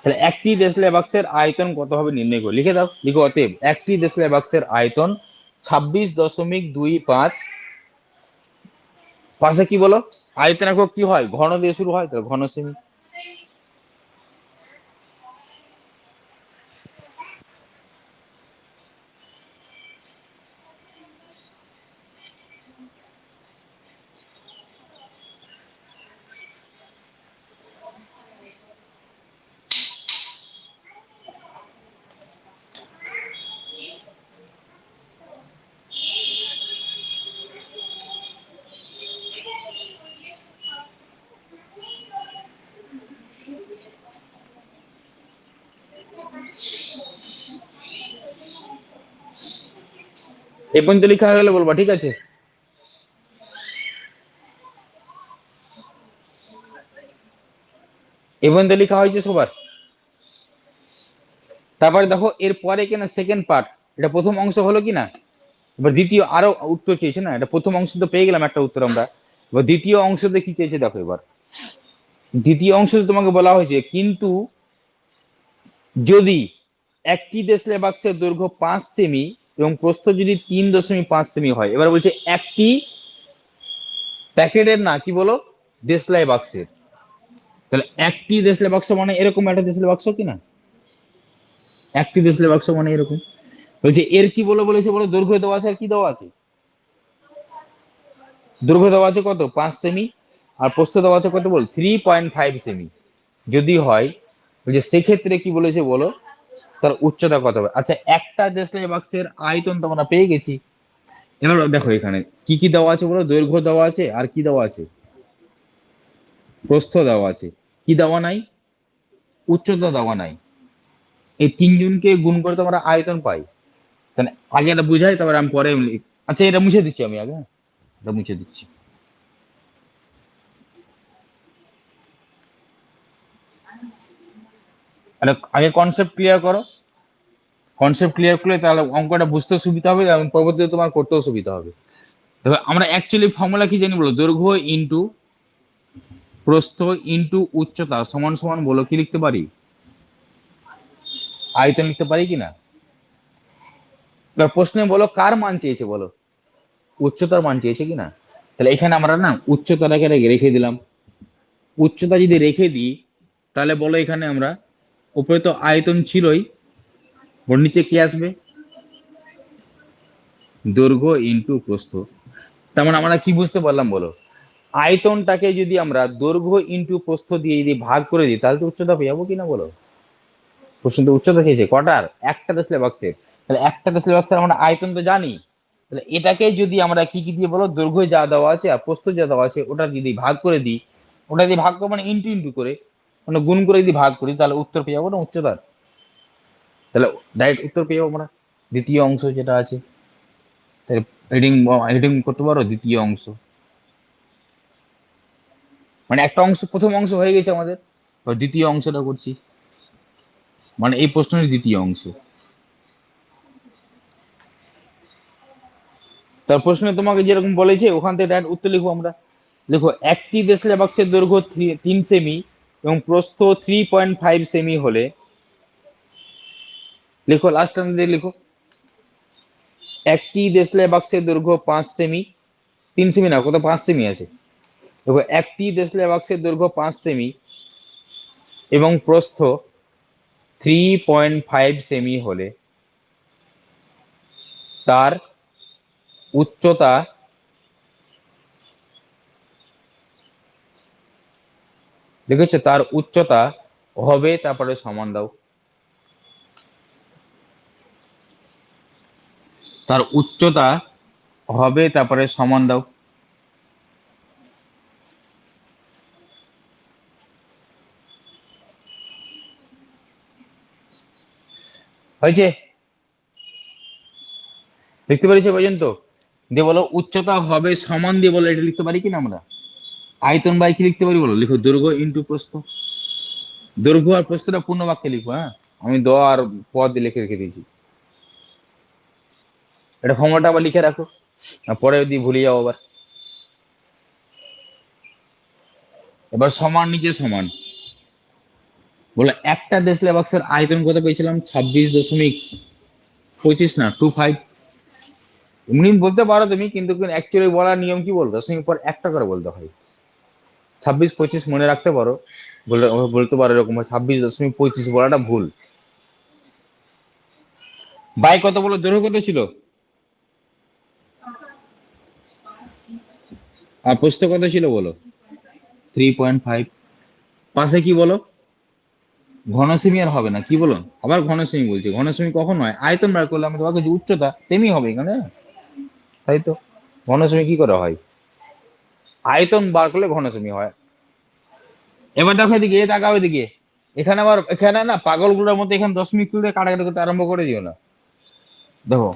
তাহলে একটি দেশলাই বাক্সের আয়তন কত হবে নির্ণয় করে লিখে দাও। লিখো অতএব একটি দেশলাই বাক্সের আয়তন 26.25। পাশে কি বলো? আয়তন একক কি হয়? ঘন দিয়ে শুরু হয়, তো ঘন সেমি। এই পর্যন্ত লেখা হয়ে গেলে বলবা, ঠিক আছে? এই পর্যন্ত লেখা হয়েছে সবার? তারপরে দেখো এর পরে কিনা সেকেন্ড পার্ট। এটা প্রথম অংশ হলো কিনা, এবার দ্বিতীয় আরো উত্তর চেয়েছে না? এটা প্রথম অংশ তো পেয়ে গেলাম একটা উত্তর আমরা। এবার দ্বিতীয় অংশতে কি চেয়েছে দেখো এবার। দ্বিতীয় অংশতে তোমাকে বলা হয়েছে কিন্তু যদি একটি দেশলাই বাক্সের দৈর্ঘ্য 5 সেমি এবং প্রস্থ যদি 3.5 সেমি হয়। এবার বলছে একটি প্যাকেটের, না কি বলো, দেশলাই বাক্সের। তাহলে একটি দেশলাই বাক্স মানে এরকম একটা দেশলাই বাক্স কিনা? একটি দেশলাই বাক্স মানে এরকম। বলছে এর কি বলো বলেছে বলো? দৈর্ঘ্য দেওয়া আছে আর কি দেওয়া আছে? দৈর্ঘ্য দেওয়া আছে কত? 5 সেমি। আর প্রস্থ দেওয়া আছে কত বল? 3.5 সেমি। যদি হয়, বলছে সেক্ষেত্রে কি বলেছে বলো, তার উচ্চতা কত হবে? আচ্ছা, একটা দেশলাই বাক্সের আয়তন তো আমরা পেয়ে গেছি। এবার দেখো এখানে কি কি দেওয়া আছে বলো? দৈর্ঘ্য দেওয়া আছে আর কি দেওয়া আছে? প্রস্থ দেওয়া আছে। কি দেওয়া নাই? উচ্চতা দেওয়া নাই। এই তিনজনকে গুণ করে তো আমরা আয়তন পাই। তাহলে আগে এটা বুঝাই, তারপরে আমি পরে আচ্ছা এটা মুছে দিচ্ছি আমি আগে, হ্যাঁ? এটা মুছে দিচ্ছি। আরে আগে কনসেপ্ট ক্লিয়ার করো। কনসেপ্ট ক্লিয়ার করলে তাহলে অঙ্কটা বুঝতে সুবিধা হবে এবং পরবর্তীতে তোমার করতেও সুবিধা হবে। তবে আমরা অ্যাকচুয়ালি ফর্মুলা কি জানি বলো? দৈর্ঘ্য ইন্টু প্রস্থ ইন্টু উচ্চতা সমান সমান বলো কি লিখতে পারি? আয়তন লিখতে পারি কিনা? এবার প্রশ্নে বলো কার মান চেয়েছে বলো? উচ্চতার মান চেয়েছে কিনা? তাহলে এখানে আমরা না উচ্চতাটাকে রেখে দিলাম। উচ্চতা যদি রেখে দিই তাহলে বলো এখানে আমরা, উপরে তো আয়তন ছিলই, ওর নিচে কি আসবে? দৈর্ঘ্য ইন্টু প্রস্থ। তার মানে আমরা কি বুঝতে পারলাম বলো? আয়তনটাকে যদি আমরা দৈর্ঘ্য ইন্টু প্রস্থ দিয়ে যদি ভাগ করে দিই তাহলে তো উচ্চতা পেয়ে যাবো কিনা বলো? প্রশ্ন তো উচ্চতা চেয়েছে কটার? একটা দেশলাই বাক্সের। তাহলে একটা দেশলাই বাক্সের আমরা আয়তন তো জানি। তাহলে এটাকে যদি আমরা কি কি দিয়ে বলো? দৈর্ঘ্য যা দেওয়া আছে আর প্রস্থ যা দেওয়া আছে ওটা যদি ভাগ করে দিই, ওটা দিয়ে ভাগ করবো মানে ইন্টু ইন্টু করে, মানে গুণ করে যদি ভাগ করি তাহলে উত্তর পেয়ে যাবো না উচ্চতার, তাহলে ডাইরেক্ট উত্তর পেয়ে যাবো আমরা দ্বিতীয় অংশ যেটা আছে। তাহলে হেডিং হেডিং করতে পারো দ্বিতীয় অংশ, মানে একটা অংশ প্রথম অংশ হয়ে গেছে আমাদের, দ্বিতীয় অংশটা করছি, মানে এই প্রশ্নের দ্বিতীয় অংশ। তার প্রশ্নে তোমাকে যেরকম বলেছে ওখান থেকে ডাইরেক্ট উত্তর লিখবো আমরা। দেখো একটি দেশলে বাক্সের দৈর্ঘ্য 3 সেমি এবং প্রস্থ 3.5 সেমি হলে, লিখো লাস্ট দিয়ে লিখো, একটি দেশলে বাক্সের দৈর্ঘ্য 5 সেমি, 3 সেমি না, কত 5 সেমি আছে। দেখো একটি দেশলে বাক্সের দৈর্ঘ্য 5 সেমি এবং প্রস্থ 3.5 সেমি হলে তার উচ্চতা লিখেছো, তার উচ্চতা হবে, তারপরে সমান দাও, তার উচ্চতা হবে তারপরে সমান দাও। হয়েছে, লিখতে পারিস পর্যন্ত? দিয়ে বলো উচ্চতা হবে সমান, দিয়ে বলো এটা লিখতে পারি কিনা আমরা? আয়তন বাই কি লিখতে পারি বলো, লিখো দৈর্ঘ্য ইন্টু প্রস্থ, দৈর্ঘ্য আর প্রস্থটা পূর্ণ বাক্যে লিখো। হ্যাঁ, আমি দ আর পদ দিয়ে লিখে রেখে দিয়েছি, এটা ফর্মুলাটা আবার লিখে রাখো, পরে যদি ভুলে যাও আবার। এবার সমান নিচে সমান, বলে একটা দেশলে বাক্সের আয়তন কত পেয়েছিলাম, 26.25 না 25। এমনি বলতে পারো তুমি, কিন্তু অ্যাকচুয়ালি বলার নিয়ম কি বলতো, দশমিক পর একটা করে বলতে হয়। 26.25 মনে রাখতে পারো, বলতে পারো এরকম 26.25 বলাটা ভুল। বাই কত বলো, দৈর্ঘ্য কত ছিল আর প্রস্থ কত ছিল বলো, 3.5। পাশে কি বলো, ঘন সেমি আর হবে না, কি বলো আবার ঘন সেমি বলছি, ঘন সেমি কখন হয়, আয়তন বার করলে আমি তোমাকে যে উচ্চতা সেমি হবে এখানে, তাই তো, ঘন সেমি কি করে হয়, আয়তন বার করলে ঘন সেমি হয়। এবার দেখো এদিকে, এ তাকাও এদিকে, এখানে আবার এখানে না পাগলগুলোর মধ্যে এখানে 10 মিনিট তুলে কাটাকাটি করতে আরম্ভ করে দিও না। দেখো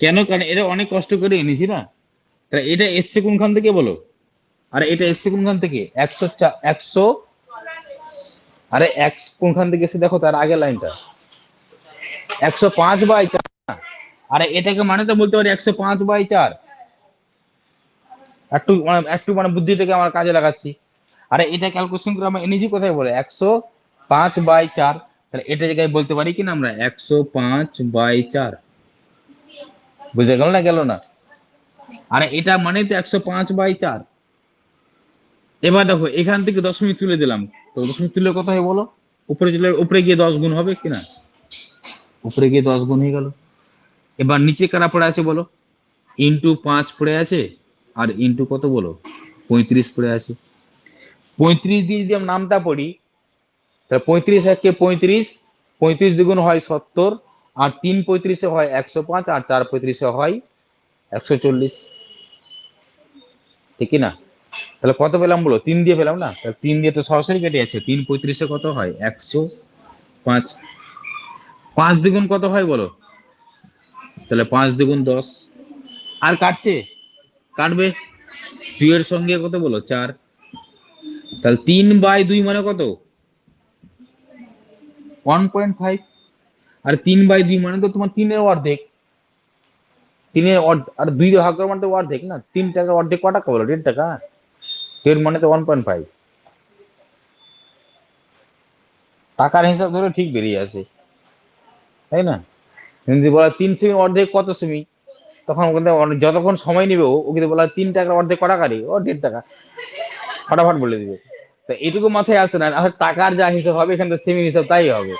কেন, কারণ এটা অনেক কষ্ট করে এনেছি না, তাহলে এটা এসছে কোনখান থেকে বলো, আরে এটা এসছে কোনখান থেকে, 100, আরে এক্স কোনখান থেকে এসে দেখো তার আগের লাইনটা, 105/4। আরে এটাকে মানে তো বলতে পারি 105/4, একটু মানে বুদ্ধি থেকে আমার কাজে লাগাচ্ছি। আরে এটা ক্যালকুলেশন করে আমরা এনেছি কোথায় বলে, 105/4, তাহলে এটা জায়গায় বলতে পারি কিনা আমরা 105/4, বুঝে গেল না, গেল না? আরে এটা মানে তো 105/4। এবার দেখো এখান থেকে 10 মিনিট তুলে দিলাম, তো 10 মিনিট তুলে কত হয় বলো, উপরে চলে, উপরে গিয়ে 10 গুণ হবে কিনা, উপরে গিয়ে 10 গুণ হয়ে গেল। এবার নিচে কারা পড়ে আছে বলো, ইন্টু 5 পড়ে আছে, আর ইন্টু কত বলো, 35 পড়ে আছে। 35 দিয়ে যদি আমরা নামটা পড়ি, তাহলে 35 × 1 = 35, 35 দ্বিগুণ হয় 70, আর 3 35 হয় 105, আর 4 35 হয় 140, ঠিক না? তাহলে কত পেলাম বলো, 3 দিয়ে পেলাম না, তাহলে 3 দিয়ে তো সরাসরি কেটে যাচ্ছে, 3 35 কত হয় 105, 5 দ্বিগুণ কত হয় বলো, তাহলে 5 দ্বিগুণ 10, আর কাটছে, কাটবে, 2 এর সঙ্গে কত বলো 4, তাহলে 3/2 মানে কত 1.5, আর 3/2 মানে তো তোমার 3-এর অর্ধেক, 3-এর আর 2 দিয়ে ভাগ করার মানে তো অর্ধেক না, 3 টাকার অর্ধেক ক টাকা বলো, 1.5 টাকা, এর মানে তো 1.5, টাকার হিসাব ধরে ঠিক বেরিয়ে আসে, তাই না? যদি বলা 3 সেমির অর্ধেক কত সেমি, তখন যতক্ষণ সময় নেবে ও কিন্তু বলা 3 টাকার অর্ধেক ক টাকারই, ও 1.5 টাকা, ফটাফট বলে দিবে। তো এটুকু মাথায় আসে না, আর টাকার যা হিসাব হবে এখানে তো সেমির হিসাব তাই হবে।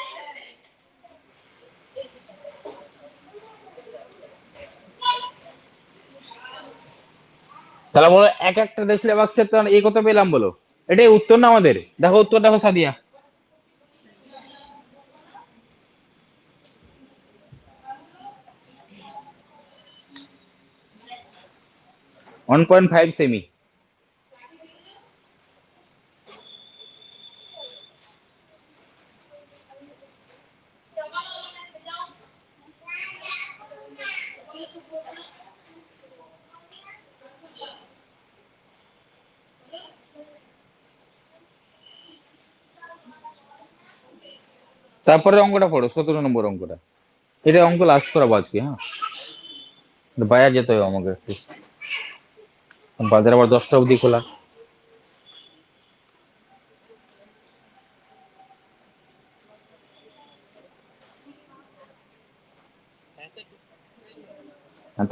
তাহলে বলো এক একটা ডেসিলে বাক্সের তো এই কত পেলাম বলো, এটাই উত্তর না আমাদের, দেখো উত্তর দেখো সাদিয়া, 1.5 সেমি। তারপরে অঙ্কটা পড়ো, 17 নম্বর অঙ্কটা। এটা অঙ্ক লাস্ট করাবো আজকে, হ্যাঁ। বাজার যেতে হবে আমাকে একটু, বাজার আবার 10টা অবধি খোলা।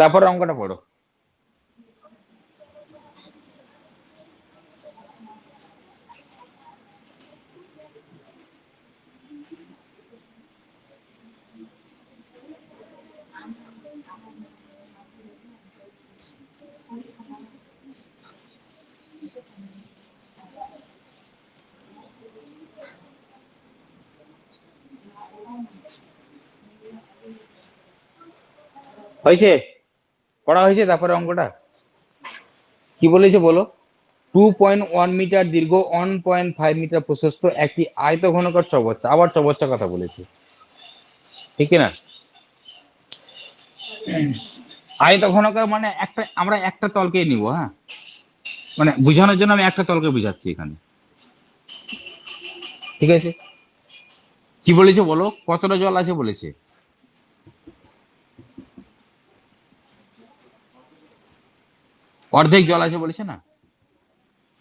তারপরে অঙ্কটা পড়ো। হয়েছে, পড়া হয়েছে। তারপরে অঙ্কটা কি বলেছে বলো? 2.1 মিটার দীর্ঘ, 1.5 মিটার প্রশস্ত একটি আয়তঘনকার চৌবাচ্চা, আবার চৌবাচ্চা কথা বলেছে, ঠিক না? আয়তঘনকার মানে একটা, আমরা একটা তলকেই নিব, হ্যাঁ। মানে বোঝানোর জন্য আমি একটা তলকে বুঝাচ্ছি এখানে, ঠিক আছে? কি বলেছে বলো, কতটা জল আছে বলেছে? অর্ধেক জল আছে বলেছে না?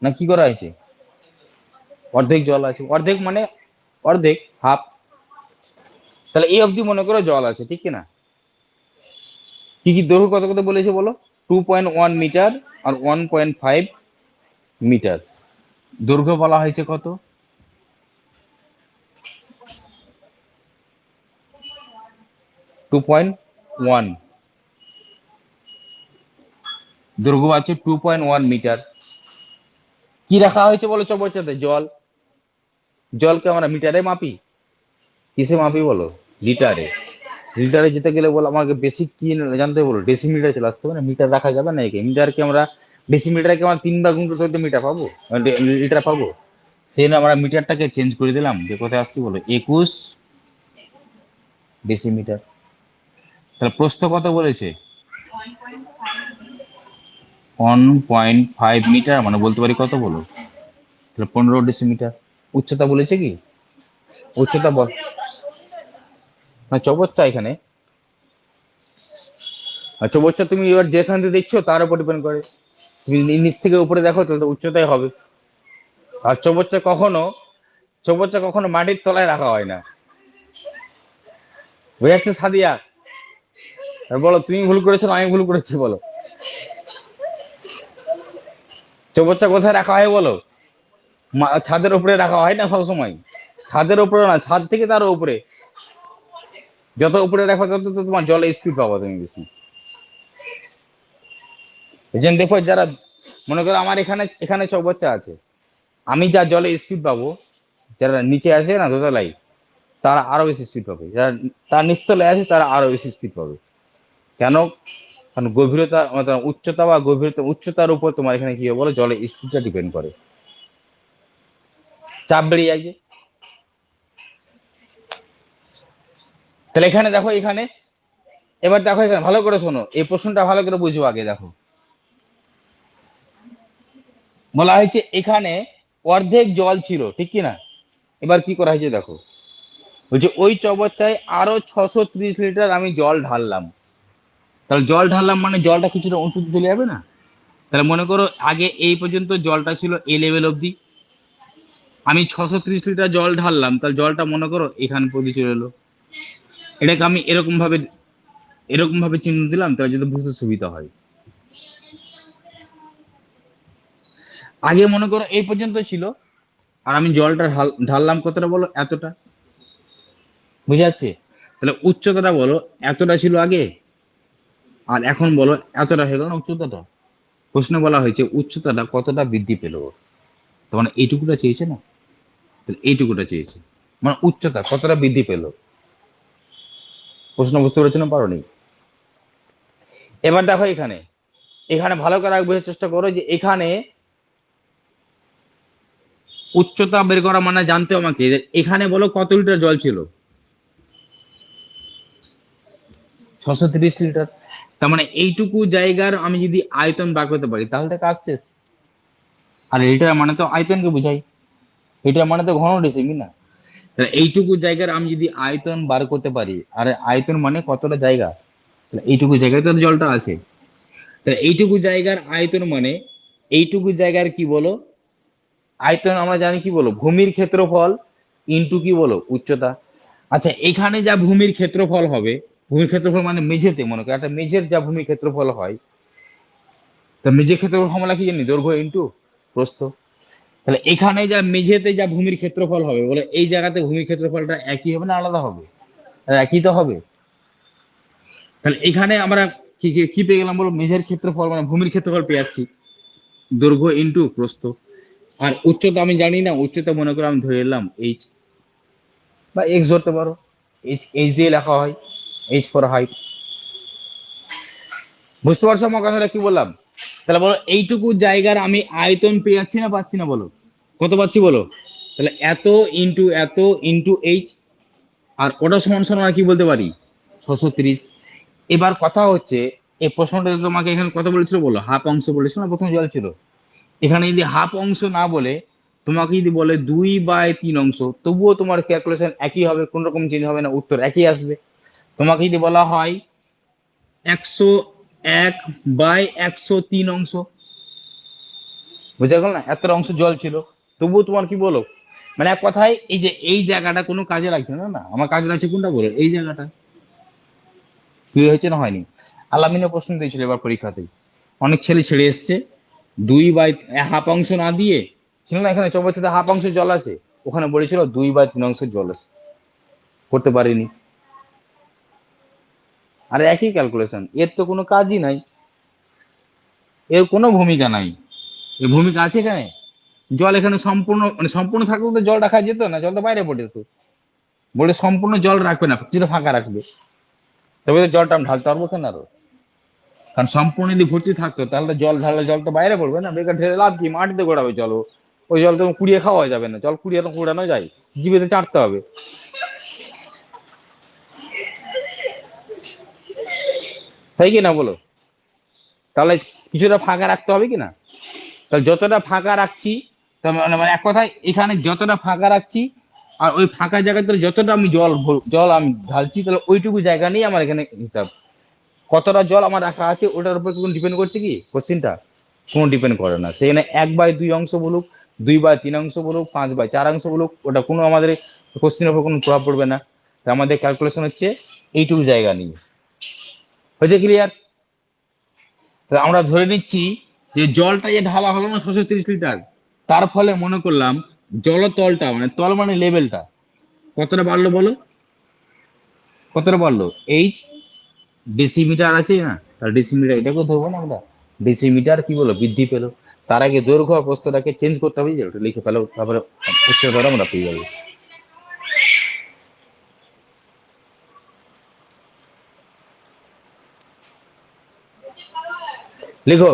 না কি করা হয়েছে? অর্ধেক জল আছে, অর্ধেক মানে অর্ধেক, হাফ। তাহলে এই অবধি মনে করো জল আছে, ঠিক না? কি কি দৈর্ঘ্য কত কত বলেছে বলো? 2.1 মিটার আর 1.5 মিটার। দৈর্ঘ্য বলা হয়েছে কত? 2.1। দৈর্ঘ্য আছে 2.1 মিটার। কি রাখা হয়েছে বলো চৌবাচ্চাতে? জল। জলকে আমরা মিটারে মাপি? কিসে মাপি বলো? লিটারে। লিটারে যেতে গেলে বলো আমাকে বেসিক কি জানতে হবে বলো? ডেসিমিটার চলে আসতে হবে না, মিটার রাখা যাবে না একে। মিটারকে আমরা, ডেসিমিটারকে আমরা 3 বার গুণ করতে হয়তো মিটার পাবো, লিটার পাবো। সেই জন্য আমরা মিটারটাকে চেঞ্জ করে দিলাম, যে কোথায় আসছি বলো? 21 ডেসিমিটার। তাহলে প্রস্থ কত বলেছে? 1.5 মিটার, মানে বলতে পারি কত বলো? তাহলে 15 ডেসিমিটার। উচ্চতা বলেছে কি? উচ্চতা বল না, চৌবাচ্চা এখানে। আর চৌবাচ্চা তুমি এবার যেখান থেকে দেখছো তার উপর ডিপেন্ড করে। তুমি নিচ থেকে উপরে দেখো তাহলে তো উচ্চতাই হবে। আর চৌবাচ্চা কখনো মাটির তলায় রাখা হয় না, বুঝাচ্ছে সাদিয়া? আর বলো, তুমি ভুল করেছো না আমি ভুল করেছি বলো? চৌবাচ্চা কোথায় রাখা হয় বলো? ছাদের উপরে রাখা হয় না সবসময়? ছাদের উপরে না, ছাদ থেকে তার উপরে। যত উপরে রাখো তত তো তোমার জলে স্পিড পাবো তুমি বেশি। এই জন্য দেখো, যারা মনে করো আমার এখানে এখানে চৌবাচ্চা আছে, আমি যা জলে স্পিড পাবো, যারা নিচে আছে না দোতলায়, তারা আরো বেশি স্পিড পাবে। যারা তার নিচতলায় আছে তারা আরো বেশি স্পিড পাবে। কেন? কারণ গভীরতা, উচ্চতা বা গভীরতা, উচ্চতার উপর তোমার এখানে কি হবে বলো? জলের স্পিডটা ডিপেন্ড করে, চাপ বেড়ে যায় যে। তাহলে এখানে দেখো, এখানে এবার দেখো, এখানে ভালো করে শোনো, এই প্রশ্নটা ভালো করে বুঝবো আগে। দেখো, বলা হয়েছে এখানে অর্ধেক জল ছিল, ঠিক কি না? এবার কি করা হয়েছে দেখো, বলছে ওই চবচ্চায় আরো 630 লিটার আমি জল ঢাললাম। তাহলে জল ঢাললাম মানে জলটা কিছুটা উঁচুতে চলে যাবে না? তাহলে মনে করো আগে এই পর্যন্ত জলটা ছিল এই লেভেল অব্দি, আমি 630 লিটার জল ঢাললাম, তাহলে জলটা মনে করো এখানে পর্যন্ত চলে এলো। এটাকে আমি এরকম ভাবে চিহ্ন দিলাম, তাহলে যদি বুঝতে সুবিধা হয়। আগে মনে করো এই পর্যন্ত ছিল, আর আমি জলটা ঢাললাম কতটা বলো? এতটা। বুঝে যাচ্ছে? তাহলে উচ্চতাটা বলো, এতটা ছিল আগে, আর এখন বলো এতটা হয়ে গেল না উচ্চতাটা। প্রশ্ন বলা হয়েছে উচ্চতাটা কতটা বৃদ্ধি পেল। তো মানে এইটুকুটা চেয়েছে না? তাহলে এইটুকুটা চেয়েছে, মানে উচ্চতা কতটা বৃদ্ধি পেল। প্রশ্ন বুঝতে পেরেছো না পারোনি? এবার দেখো, এখানে এখানে ভালো করে বোঝার চেষ্টা করো যে এখানে উচ্চতা বের করা মানে জানতে হবে আমাকে যে এখানে বলো কত লিটার জল ছিল? 630 লিটার। তার মানে এইটুকু জায়গার আমি যদি আয়তন বার করতে পারি তাহলে তো কাজ শেষ। আর লিটার মানে তো আয়তনকে বোঝাই, লিটার মানে তো ঘন ডেসিমি না? তাহলে এইটুকু জায়গার আমি যদি আয়তন বার করতে পারি, আর আয়তন মানে কতটা জায়গা, তাহলে এইটুকু জায়গায় তো জলটা আছে। তাহলে এইটুকু জায়গার আয়তন মানে এইটুকু জায়গার কি বলো আয়তন, আমরা জানি কি বলো ভূমির ক্ষেত্রফল ইনটু কি বলো উচ্চতা। আচ্ছা, এখানে যা ভূমির ক্ষেত্রফল হবে, ভূমির ক্ষেত্রফল মানে মেঝেতে, মনে করো একটা মেঝের যা ভূমির ক্ষেত্রফল হয়, তা মেঝের ক্ষেত্রফল ফর্মুলা কি জানি, দৈর্ঘ্য ইনটু প্রস্থ। তাহলে এখানে যা মেঝেতে যা ভূমির ক্ষেত্রফল হবে, বলে এই জায়গাতে ভূমির ক্ষেত্রফলটা একই হবে না আলাদা হবে? একই তো হবে। তাহলে এখানে আমরা কি কি কি পেয়ে গেলাম বলো, মেঝের ক্ষেত্রফল মানে ভূমির ক্ষেত্রফল পেয়ে যাচ্ছি, দৈর্ঘ্য ইনটু প্রস্থ। আর উচ্চতা আমি জানি না, উচ্চতা মনে করো আমি ধরে এলাম এইচ বা এক্স ধরতে পারো, এইচ এইচ দিয়ে লেখা হয়, এইচ ফর হাইট। বুঝতে পারছো আমার কথাটা কি বললাম? তাহলে বলো এইটুকু জায়গার আমি আয়তন পেয়ে যাচ্ছি না পাচ্ছি না বলো, কত পাচ্ছি বলো? তাহলে এত ইন্টু এইচ, আর ওটা সমান সমান আর কি বলতে পারি, 630। এবার কথা হচ্ছে, এই প্রশ্নটা তোমাকে এখানে কত বলেছিল বলো, হাফ অংশ বলেছিল না প্রথম জল ছিল। এখানে যদি হাফ অংশ না বলে তোমাকে যদি বলে 2/3 অংশ, তবুও তোমার ক্যালকুলেশন একই হবে, কোন রকম চেঞ্জ হবে না, উত্তর একই আসবে। তোমাকে যদি বলা হয় 101/103 অংশ, বুঝা গেল না, এত অংশ জল ছিল, তবুও তোমার কি বলো, মানে এক কথায় এই যে এই জায়গাটা কোনো কাজে লাগছে না, না আমার কাজে লাগছে কোনটা বলো, এই জায়গাটা। কি হয়েছে না হয়নি? আলামিনও প্রশ্ন দিয়েছিল এবার পরীক্ষাতেই, অনেক ছেলে ছেড়ে এসছে, 2/হাফ অংশ না দিয়ে, ছিল না এখানে চৌবাচ্চাতে হাফ অংশ জল আছে, ওখানে বলেছিল 2/3 অংশ জল আছে, করতে পারিনি। আর একই ক্যালকুলেশন, এর তো কোনো কাজই নাই, এর কোনো ভূমিকা নাই। এর ভূমিকা আছে এখানে? জল এখানে সম্পূর্ণ মানে সম্পূর্ণ থাকলে তো জল রাখা যেত না, জল তো বাইরে পড়ে যেত। বলে সম্পূর্ণ জল রাখবে না, কিছুটা ফাঁকা রাখবে, তবে তো জলটা আমি ঢালতে পারবো কেন আরো। কারণ সম্পূর্ণ যদি ভর্তি থাকতো তাহলে তো জল ঢাললে জল তো বাইরে পড়বে না, বেকার ঢেলে লাভ কি, মাটিতে গড়াবে জল, ওই জল তো কুড়িয়ে খাওয়া যাবে না, জল কুড়িয়ে তো কুড়ানো যায়, জিভেতে চাটতে হবে, তাই কি না বলো? তাহলে কিছুটা ফাঁকা রাখতে হবে কি না? তাহলে যতটা ফাঁকা রাখছি, তার মানে মানে এক কথায় এখানে যতটা ফাঁকা রাখছি, আর ওই ফাঁকা জায়গাতে যতটা আমি জল আমি ঢালছি, তাহলে ওইটুকু জায়গা নিয়ে আমার এখানে হিসাব, কতটা জল আমার রাখা আছে ওটার উপর কোনো ডিপেন্ড করছে কি কোশ্চিনটা? কোনো ডিপেন্ড করে না, সেখানে 1/2 অংশ বলুক, 2/3 অংশ বলুক, 5/4 অংশ বলুক, ওটা কোনো আমাদের কোশ্চিনের উপর কোনো প্রভাব পড়বে না। আমাদের ক্যালকুলেশন হচ্ছে এইটুকু জায়গা নিয়ে। হয়েছে ক্লিয়ার? আমরা ধরে নিচ্ছি যে জলটা যে ঢালা হলো না 630 লিটার, তার ফলে মনে করলাম জলতলটা মানে তল মানে লেভেলটা কতটা বাড়লো বলো, কতটা বাড়লো, এইচ ডেসিমিটার আছে না, তার ডেসিমিটার এটাকে ধরবো না আমরা, ডেসিমিটার কি বলো বৃদ্ধি পেলো। তার আগে দৈর্ঘ্য আর প্রস্থটাকে চেঞ্জ করতে হবে, যে ওটা লিখে ফেলো, তারপরে উত্তরটা আমরা পেয়ে যাবো। লিখো,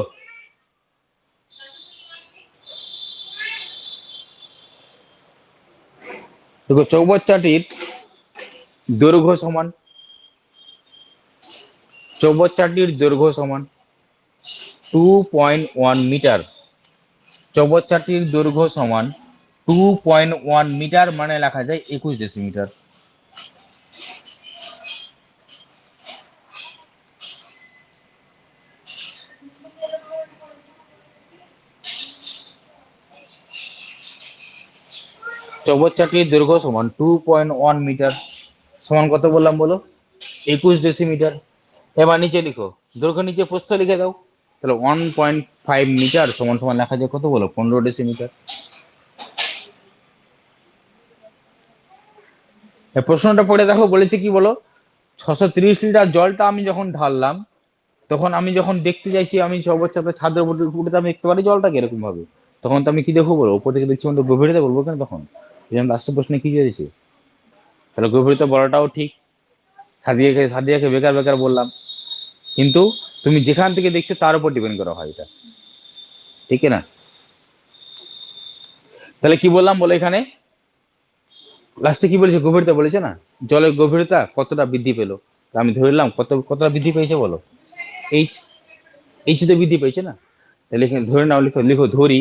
দেখো চৌবচ্চাটির দৈর্ঘ্য সমান, চৌবচ্চাটির দৈর্ঘ্য সমান 2.1 মিটার, চৌবচ্চাটির দৈর্ঘ্য সমান 2.1 মিটার, মানে লেখা যায় 21 ডেসিমিটার। চৌবচ্চাটির দৈর্ঘ্য সমান 2.1 মিটার, সমান কত বললাম বলো, 21 ডেসিমিটার। এবার নিচে লিখো, দৈর্ঘ্য নিচে প্রস্থ লিখে দাও, তাহলে 1.5 মিটার সমান সমান লেখা যায় কত বলো, 15 ডেসিমিটার। প্রশ্নটা পড়ে দেখো, বলেছে কি বলো, 630 লিটার জলটা আমি যখন ঢাললাম, তখন আমি যখন দেখতে চাইছি আমি চৌবাচ্চাতে ছাদের উপর উঠে আমি দেখতে পারি জলটা কিরকম ভাবে, তখন তো আমি কি দেখবো বলো, উপর থেকে দেখছি আমাদের গভীরতা বলবো কেন তখন? এই জন্য লাস্টের প্রশ্নে কি দিয়েছে, তাহলে গভীরতা বলাটাও ঠিক, সাদিয়াকে সাদিয়াকে বেকার বেকার বললাম, কিন্তু তুমি যেখান থেকে দেখছো তার উপর ডিপেন্ড করা হয় এটা, ঠিক না? তাহলে কি বললাম বলো, এখানে লাস্টে কি বলেছে, গভীরতা বলেছে না, জলের গভীরতা কতটা বৃদ্ধি পেলো, তা আমি ধরলাম কতটা বৃদ্ধি পেয়েছে বলো, এইচ, এইচ তো বৃদ্ধি পেয়েছে না, তাহলে এখানে ধরে নাও, লিখো লিখো ধরি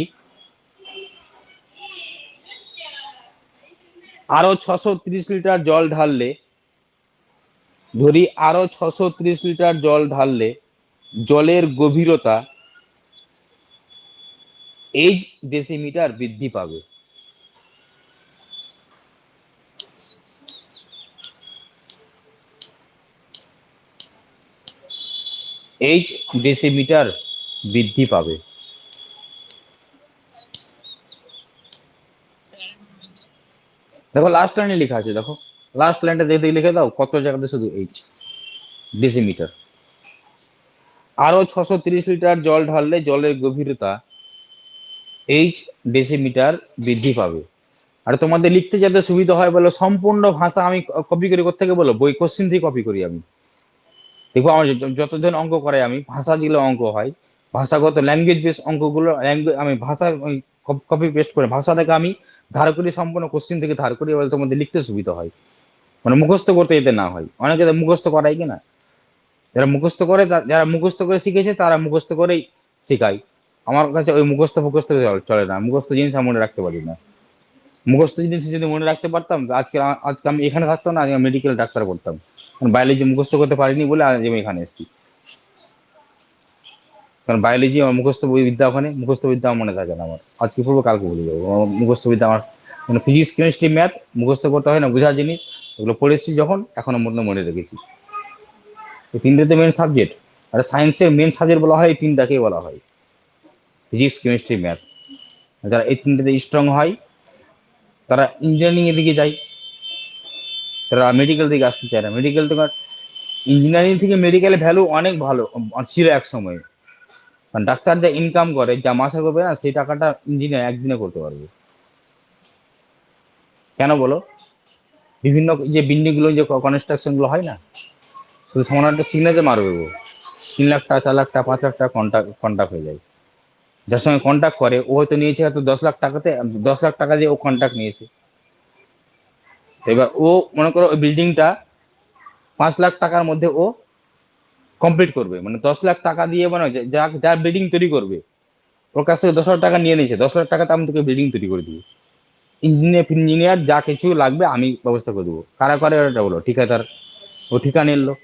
আরো 630 লিটার জল ঢাললে, ধরি আরো 630 লিটার জল ঢাললে জলের গভীরতা এইচ ডেসিমিটার বৃদ্ধি পাবে। এইচ ডেসিমিটার বৃদ্ধি পাবে। দেখো লাস্ট লাইনে লেখা আছে, দেখো লাস্ট লাইনটা দেখে লিখে দাও, কত জায়গাতে শুধু এইচ ডেসিমিটার। আরো 630 লিটার জল ঢাললে জলের গভীরতা এইচ ডেসিমিটার বৃদ্ধি পাবে। আর তোমাদের লিখতে যাতে সুবিধা হয় বলে সম্পূর্ণ ভাষা আমি কপি করি, কোথেকে বলো, বই কোশ্চিন থেকে কপি করি আমি। দেখো আমার যতদিন অঙ্ক করাই আমি, ভাষা দিলে অঙ্ক হয়, ভাষাগত ল্যাঙ্গুয়েজ বেস অঙ্কগুলো আমি ভাষা কপি পেস্ট করে ভাষা থেকে আমি ধার করি, সম্পূর্ণ কোশ্চিন থেকে ধার করি, বলে তোমাদের লিখতে সুবিধা হয়, মানে মুখস্থ করতে যেতে না হয়। অনেকে মুখস্থ করাই কিনা, যারা মুখস্থ করে শিখেছে তারা মুখস্থ করেই শেখায়। আমার কাছে ওই মুখস্থ মুখস্থ চলে না, মুখস্থ জিনিস আমি মনে রাখতে পারি না। মুখস্থ জিনিস যদি মনে রাখতে পারতাম আজকে আজকে আমি এখানে থাকতাম না, আজকে মেডিকেল ডাক্তার করতাম। বায়োলজি মুখস্থ করতে পারিনি বলে আজ আমি এখানে এসেছি। কারণ বায়োলজি আমার মুখস্থ বিদ্যা, ওখানে মুখস্থ বিদ্যা আমার মনে থাকে না, আমার আজকে পড়বো কালকে ভুলে যাবো। আমার মুখস্থ বিদ্যা আমার, মানে ফিজিক্স কেমিস্ট্রি ম্যাথ মুখস্থ করতে হয় না, বোঝার জিনিস, ওগুলো পড়েছি যখন এখনো মনে রেখেছি। এই তিনটেতে মেন সাবজেক্ট। আর সায়েন্সের মেন সাবজেক্ট বলা হয় এই তিনটাকেই বলা হয়, ফিজিক্স কেমিস্ট্রি ম্যাথ। যারা এই তিনটাতে স্ট্রং হয় তারা ইঞ্জিনিয়ারিং এর দিকে যায়, তারা মেডিকেল দিকে আসতে চায় না। মেডিকেল থেকে, ইঞ্জিনিয়ারিং থেকে মেডিকেলের ভ্যালু অনেক ভালো ছিল এক সময়। কারণ ডাক্তার যা ইনকাম করে, যা মাসে করবে না, সেই টাকাটা ইঞ্জিনিয়ার একদিনে করতে পারবে। কেন বলো? বিভিন্ন যে বিল্ডিং গুলো, যে কনস্ট্রাকশন গুলো হয় না, শুধু সামান্য একটা সিগনেচার মারবে ও, 3 লাখ টাকা, 4 লাখ টাকা, 5 লাখ টাকা কন্ট্রাক্ট হয়ে যায়। যার সঙ্গে কন্ট্যাক্ট করে ও হয়তো নিয়েছে হয়তো 10 লাখ টাকাতে, 10 লাখ টাকা দিয়ে ও কন্ট্রাক্ট নিয়েছে। এবার ও মনে করো ওই বিল্ডিংটা 5 লাখ টাকার মধ্যে ও কমপ্লিট করবে, মানে 10 লাখ টাকা দিয়ে, মানে যা যা বিল্ডিং তৈরি করবে ওর কাছ থেকে 10 লাখ টাকা নিয়ে নিয়েছে, 10 লাখ টাকাতে আমি তোকে বিল্ডিং তৈরি করে দিবি। ইঞ্জিনিয়ার যা কিছু লাগবে আমি ব্যবস্থা করে দেবো। কারা করে ওটা বলো? ঠিকাদার। ও ঠিকা নিলো,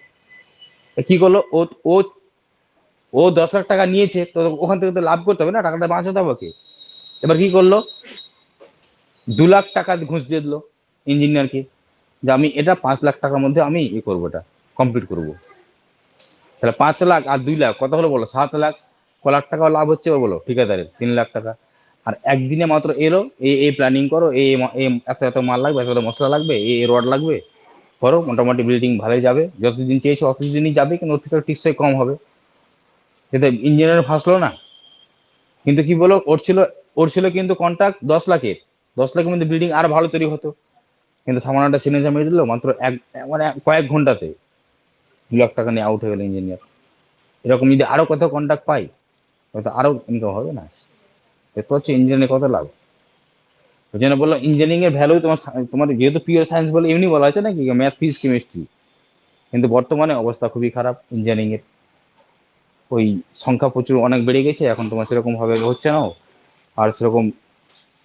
কি করলো ও ও ও 10 লাখ টাকা নিয়েছে, তো ওখান থেকে তো লাভ করতে হবে না, টাকাটা বাঁচাতে হবে ওকে। এবার কি করলো, 2 লাখ টাকা ঘুষ দিয়ে দিল ইঞ্জিনিয়ারকে, যে আমি এটা 5 লাখ টাকার মধ্যে আমি করবো, এটা কমপ্লিট করবো। তাহলে 5 লাখ আর 2 লাখ কত হলো বলো? 7 লাখ। ক লাখ টাকা লাভ হচ্ছে ও বলো ঠিকাদারের? 3 লাখ টাকা। আর একদিনে মাত্র এলো, এই প্ল্যানিং করো, এত এত মাল লাগবে, এত এত মশলা লাগবে, এই রড লাগবে, করো, মোটামুটি বিল্ডিং ভালোই যাবে, যতদিন চেয়েছো অতদিনই যাবে, কিন্তু ওর থেকে টিকসই কম হবে। সেটা ইঞ্জিনিয়ার ফাঁসলো না। কিন্তু কি বলো, ওর ছিল কিন্তু কন্ট্রাক্ট 10 লাখের, 10 লাখের মধ্যে বিল্ডিং আর ভালো তৈরি হতো। কিন্তু সামান্য একটা সিগনেচার মেরে দিল মাত্র মানে কয়েক ঘন্টাতে 2 লাখ টাকা নিয়ে আউট হয়ে গেল ইঞ্জিনিয়ার। এরকম যদি আরো কত কন্ট্রাক্ট পাই, হয়তো আরো ইনকাম হবে না। দেখতে পাচ্ছি ইঞ্জিনিয়ারিং কত লাভ। ওই জন্য বললাম ইঞ্জিনিয়ারিং এর ভ্যালু তোমার, তোমার যেহেতু পিওর সায়েন্স বলে এমনি বলা হয়েছে নাকি ম্যাথ ফিজিক্স কেমিস্ট্রি, কিন্তু বর্তমানে অবস্থা খুবই খারাপ ইঞ্জিনিয়ারিং এর। ওই সংখ্যা প্রচুর অনেক বেড়ে গেছে, এখন তোমার সেরকম ভাবে হচ্ছে না। আর সেরকম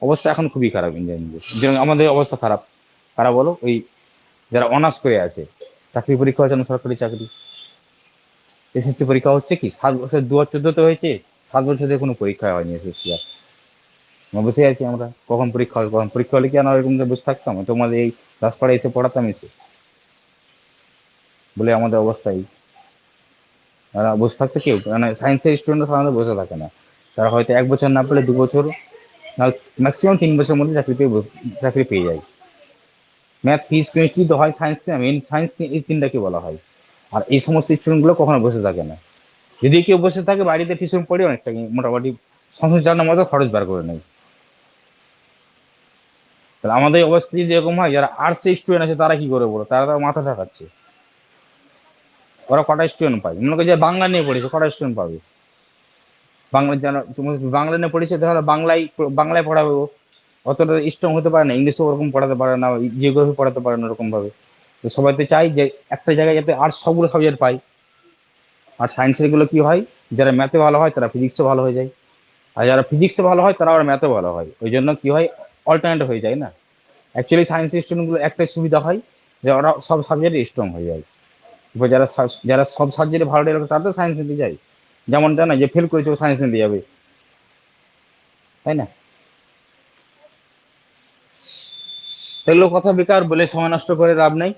অবস্থা এখন খুবই খারাপ ইঞ্জিনিয়ারিং এর, যেরকম আমাদের অবস্থা খারাপ। কারা বলো? ওই যারা অনার্স করে আছে, চাকরি পরীক্ষা হচ্ছে না, সরকারি চাকরি, এসএসসি পরীক্ষা হচ্ছে কি 7 বছর, 2014-তে হয়েছে, 7 বছর ধরে কোনো পরীক্ষা হয়নি এসএসসি। আর আমরা বসে আছি, আমরা কখন পরীক্ষা হবে, কখন পরীক্ষা হলে কি আমরা এরকম বসে থাকতাম? তোমাদের এই রাজপাড়ায় এসে পড়াতাম এসে, বলে আমাদের অবস্থা এই। তারা বসে থাকতে কেউ, মানে সায়েন্সের স্টুডেন্টরা সাধারণত বসে থাকে না, তারা হয়তো 1 বছর না পেলে 2 বছর, না ম্যাক্সিমাম 3 বছরের মধ্যে চাকরি পেয়ে যায়। ম্যাথ ফিজিক্স কেমিস্ট্রি তো হয় সায়েন্স, মেন সায়েন্স এই তিনটাকে বলা হয়। আর এই সমস্ত স্টুডেন্টগুলো কখনো বসে থাকে না। যদি কেউ বসে থাকে বাড়িতে টিউশন পড়ে অনেকটা মোটামুটি সংসার চালানোর মতো খরচ বার করে নেয়। তাহলে আমাদের অবস্থা যদি এরকম হয়, যারা আর্টস স্টুডেন্ট আছে তারা কি করে বলো? তারা তো মাথা ঠাকাচ্ছে। ওরা কটা স্টুডেন্ট পায়? মনে করছে বাংলা নিয়ে পড়েছে, কটা স্টুডেন্ট পাবে? বাংলা যারা তুমি বাংলা নিয়ে পড়েছে তাহলে বাংলায় পড়াবে ও, অতটা স্ট্রং হতে পারে না, ইংলিশও ওরকম পড়াতে পারে না, জিওগ্রাফি পড়াতে পারে না ওরকম ভাবে। তো সবাই তো চাই যে একটা জায়গায় যাতে আর্টস সবগুলো সাবজেক্ট পাই। আর সায়েন্সের গুলো কি হয়, যারা ম্যাথে ভালো হয় তারা ফিজিক্সও ভালো হয়ে যায়, আর যারা ফিজিক্সে ভালো হয় তারা আবার ম্যাথে ভালো হয়, ওই জন্য কি হয়, অল্টারনেট হয়ে যায় না। অ্যাকচুয়ালি সায়েন্স স্টুডেন্টগুলো একটাই সুবিধা হয় যে ওরা সব সাবজেক্টে স্ট্রং হয়ে যায়। এবার যারা যারা সব সাবজেক্টে ভালো রেখে তারা তো সায়েন্স নিতে যায়, যেমন জানা যে ফেল করেছে ও সায়েন্স নিতে যাবে, তাই না? এগুলো কথা বেকার বলে সময় নষ্ট করে লাভ নাই।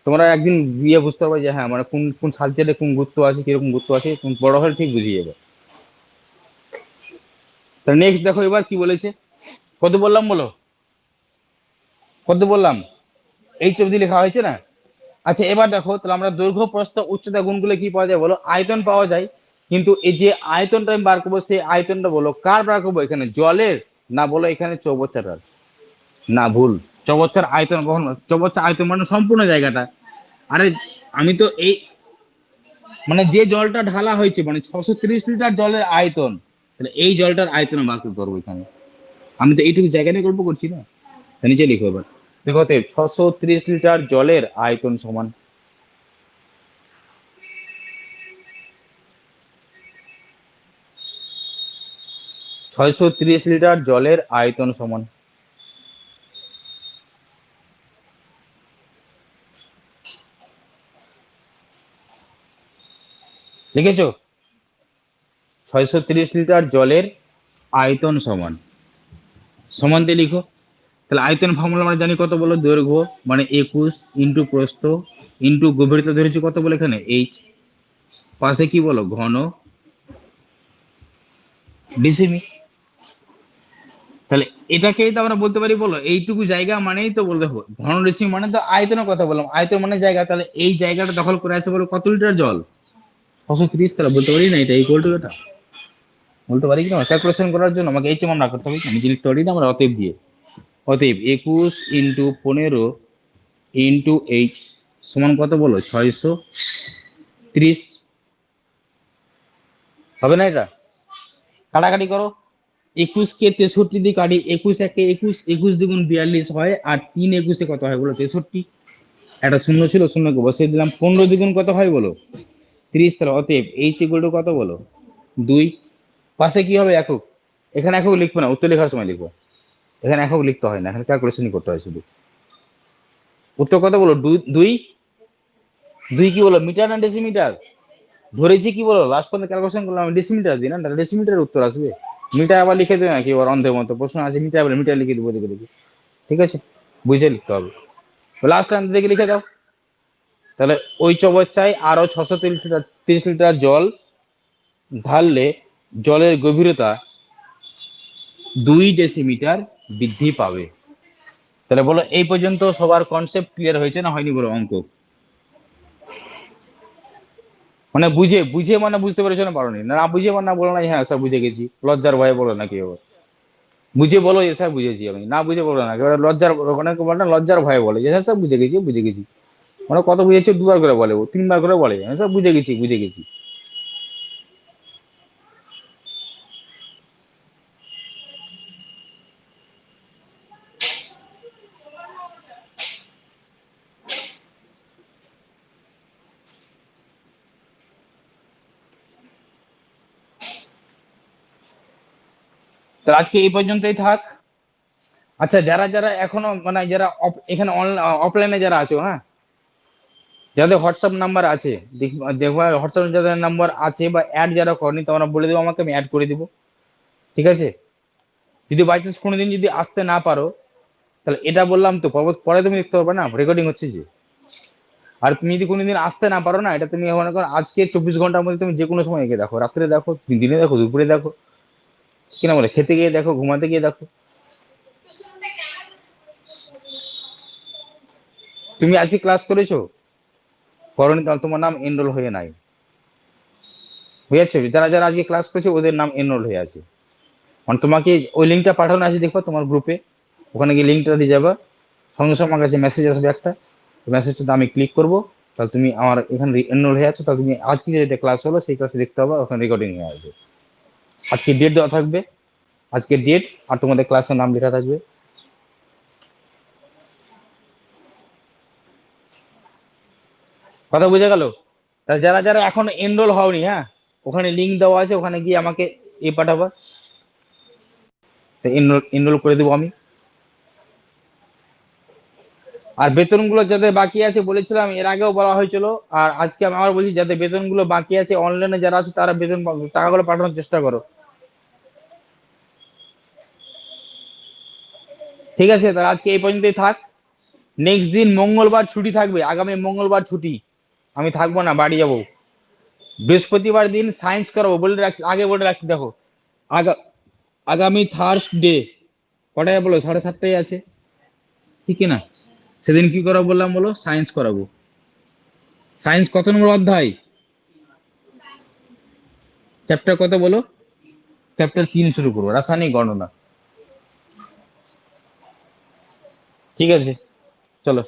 তোমরা একদিন গিয়ে বুঝতে পারবে যে হ্যাঁ মানে কোন কোন সাবজেক্টে কোন গুরুত্ব আছে, কিরকম গুরুত্ব আছে, কোন বড় হলে ঠিক বুঝিয়ে যাবে। তো নেক্সট দেখো এবার কি বলেছে, কত বললাম বলো, কত বললাম, এইচ অবধি লেখা হয়েছে না? আচ্ছা এবার দেখো তাহলে আমরা দৈর্ঘ্য প্রস্থ উচ্চতা গুণগুলো কি পাওয়া যায় বলো, আয়তন পাওয়া যায়। কিন্তু এই যে আয়তনটা আমি বার করবো সেই আয়তনটা বলো কার বার করবো, এখানে জলের না বলো এখানে চৌবাচ্চাটার? না ভুল, চৌবাচ্চার আয়তন কখন, চৌবাচ্চা আয়তন মানে সম্পূর্ণ জায়গাটা। আরে আমি তো এই মানে যে জলটা ঢালা হয়েছে মানে 630 লিটার জলের আয়তন, তাহলে এই জলটার আয়তন বার করতে পারবো এখানে। আমি তো এইটুকু জায়গা নিয়ে গল্প করছি না। তা নিচে লিখো এবার, দেখো 630 লিটার জলের আয়তন সমান, 630 লিটার জলের আয়তন সমান, লিখেছো? 630 লিটার জলের আয়তন সমান, সমান দিয়ে লিখো। তাহলে আয়তন ফর্মুলা আমরা জানি কত বলো, দৈর্ঘ্য মানে 21 ইন্টু প্রস্থ ইন্টু গভীরতা ধরেছি কত বলে এখানে এইচ, পাশে কি বলো ঘন ডিসিমি। তাহলে এটাকেই তো আমরা বলতে পারি বলো এইটুকু জায়গা মানেই তো বলতে হবে ঘন ডিসিমি, মানে তো আয়তনের কথা বললাম, আয়তন মানে জায়গা, তাহলে এই জায়গাটা দখল করে আছে বলো কত লিটার জল, 630, তাহলে বলতে পারি না এটা ইকুয়াল টু এটা, বলতে পারি কি না? ক্যালকুলেশন করার জন্য আমাকে এইচ মান রাখতে হবে, আমি লিখতে পারি না আমরা অতএব দিয়ে, অতএব 21 ইন্টু 15 ইন্টু এইচ সমান কত বলো 630, হবে না এটা? কাটাকাটি করো, 21 কে 63 দিয়ে কাটি, 21 একে 21, 21 দ্বিগুণ 42 হয়, আর 3 21 কত হয় বলো 63, একটা শূন্য ছিল শূন্যকে বসিয়ে দিলাম, 15 দ্বিগুণ কত হয় বলো 30, তাহলে অতএব এইচ ইকুয়াল টু কত বলো 2। পাশে কি হবে একক, এখানে একক লিখবো না, উত্তর লেখার সময় লিখবো, এখানে একক লিখতে হয় না, এখানে ক্যালকুলেশনই করতে হয় শুধু। উত্তর কত বলো 2, 2, 2 কি বলো মিটার না ডেসিমিটার, ধরেছি কি বলো লাস্ট পর্যন্ত ক্যালকুলেশন করলাম আমি ডেসিমিটার দিই না, তাহলে ডেসিমিটারের উত্তর আসবে। মিটার আবার লিখে দেবে নাকি এবার অন্ধের মতো, প্রশ্ন আছে মিটার বলে মিটার লিখে দেবো দেখে দেখি, ঠিক আছে, বুঝে লিখতে হবে। লাস্ট টাইম দেখে লিখে দাও, তাহলে ওই চবচ্চায় আরো 630 লিটার 30 লিটার জল ঢাললে জলের গভীরতা 2 ডেসিমিটার বৃদ্ধি পাবে। তাহলে বলো এই পর্যন্ত সবার কনসেপ্ট ক্লিয়ার হয়েছে না হয়নি বলো অঙ্ক, মানে বুঝে বুঝে মানে বুঝতে পেরেছো না পারোনি, না বুঝে মানে না বলো না হ্যাঁ স্যার বুঝে গেছি, লজ্জার ভয়ে বলো না কি হবে, বুঝে বলো যে স্যার বুঝেছি আমি, না বুঝে বলো না একেবারে লজ্জার, অনেক বলে না লজ্জার ভয়ে বলে যে হ্যাঁ স্যার বুঝে গেছি বুঝে গেছি, মানে কত বুঝেছে 2বার করে বলে, ও 3বার করে বলে হ্যাঁ স্যার বুঝে গেছি বুঝে গেছি। তো আজকে এই পর্যন্তই থাক। আচ্ছা যারা যারা এখনো মানে যারা এখানে অফলাইনে যারা আছো, হ্যাঁ, যাদের হোয়াটসঅ্যাপ নাম্বার আছে দেখবা হোয়াটসঅ্যাপ যাদের নাম্বার আছে বা অ্যাড যারা করেনি তোমরা বলে দেবো আমাকে, আমি অ্যাড করে দিব, ঠিক আছে? যদি বাই চান্স কোনোদিন যদি আসতে না পারো, তাহলে এটা বললাম তো পরে তুমি দেখতে পারবে না, রেকর্ডিং হচ্ছে যে। আর তুমি যদি কোনোদিন আসতে না পারো না, এটা তুমি মনে করো আজকে 24 ঘন্টার মধ্যে তুমি যে কোনো সময় এগিয়ে দেখো, রাত্রে দেখো, দিনে দেখো, দুপুরে দেখো, কিনা বলে খেতে গিয়ে দেখো, ঘুমাতে গিয়ে দেখো। তুমি আজকে ক্লাস করেছো, করনি, তাহলে তোমার নাম এনরোল হয়ে নাই, বুঝেছো? যারা যারা আজকে ক্লাস করেছে ওদের নাম এনরোল হয়ে আছে, মানে তোমাকে ওই লিঙ্কটা পাঠানো আছে দেখো তোমার গ্রুপে, ওখানে গিয়ে লিঙ্কটা দিয়ে যাবা, সঙ্গে সঙ্গে আমার কাছে মেসেজ আসবে একটা, মেসেজটা আমি ক্লিক করবো, তাহলে তুমি আমার এখানে এনরোল হয়ে আছো, তাহলে তুমি আজকে যেটা ক্লাস হলো সেই ক্লাসে দেখতে হবে, ওখানে রেকর্ডিং হয়ে আসবে, আজকে ডেট দেওয়া থাকবে, আজকে ডেট আর তোমাদের ক্লাসের নাম লেখা থাকবে। কথা বুঝে গেল? তাহলে যারা যারা এখন এনরোল হওনি, হ্যাঁ, ওখানে লিঙ্ক দেওয়া আছে, ওখানে গিয়ে আমাকে পাঠাবা, এনরোল এনরোল করে দেবো আমি। আর বেতনগুলো যাদের বাকি আছে বলেছিলাম, এর আগেও বলা হয়েছিল, আর আজকে আমি আবার বলছি, যাদের বেতনগুলো বাকি আছে অনলাইনে যারা আছে তারা বেতন টাকাগুলো পাঠানোর চেষ্টা করো। ঠিক আছে, তাহলে আজকে এই পর্যন্তই থাক। নেক্সট দিন মঙ্গলবার ছুটি থাকবে, আগামী মঙ্গলবার ছুটি, আমি থাকবো না, বাড়ি যাবো। বৃহস্পতিবার দিন সায়েন্স করাবো, বলে রাখি, আগে বলে রাখি, দেখো আগা আগামী থার্সডে কটায় বলো, 7:30টায় আছে, ঠিক না? সেদিন কি করাবো বললাম, বলো, সায়েন্স করাবো। সায়েন্স কত নম্বর অধ্যায়? চ্যাপ্টার কত বলো? চ্যাপ্টার 3 শুরু করবো, রাসায়নিক গণনা। ঠিক আছে, চলো।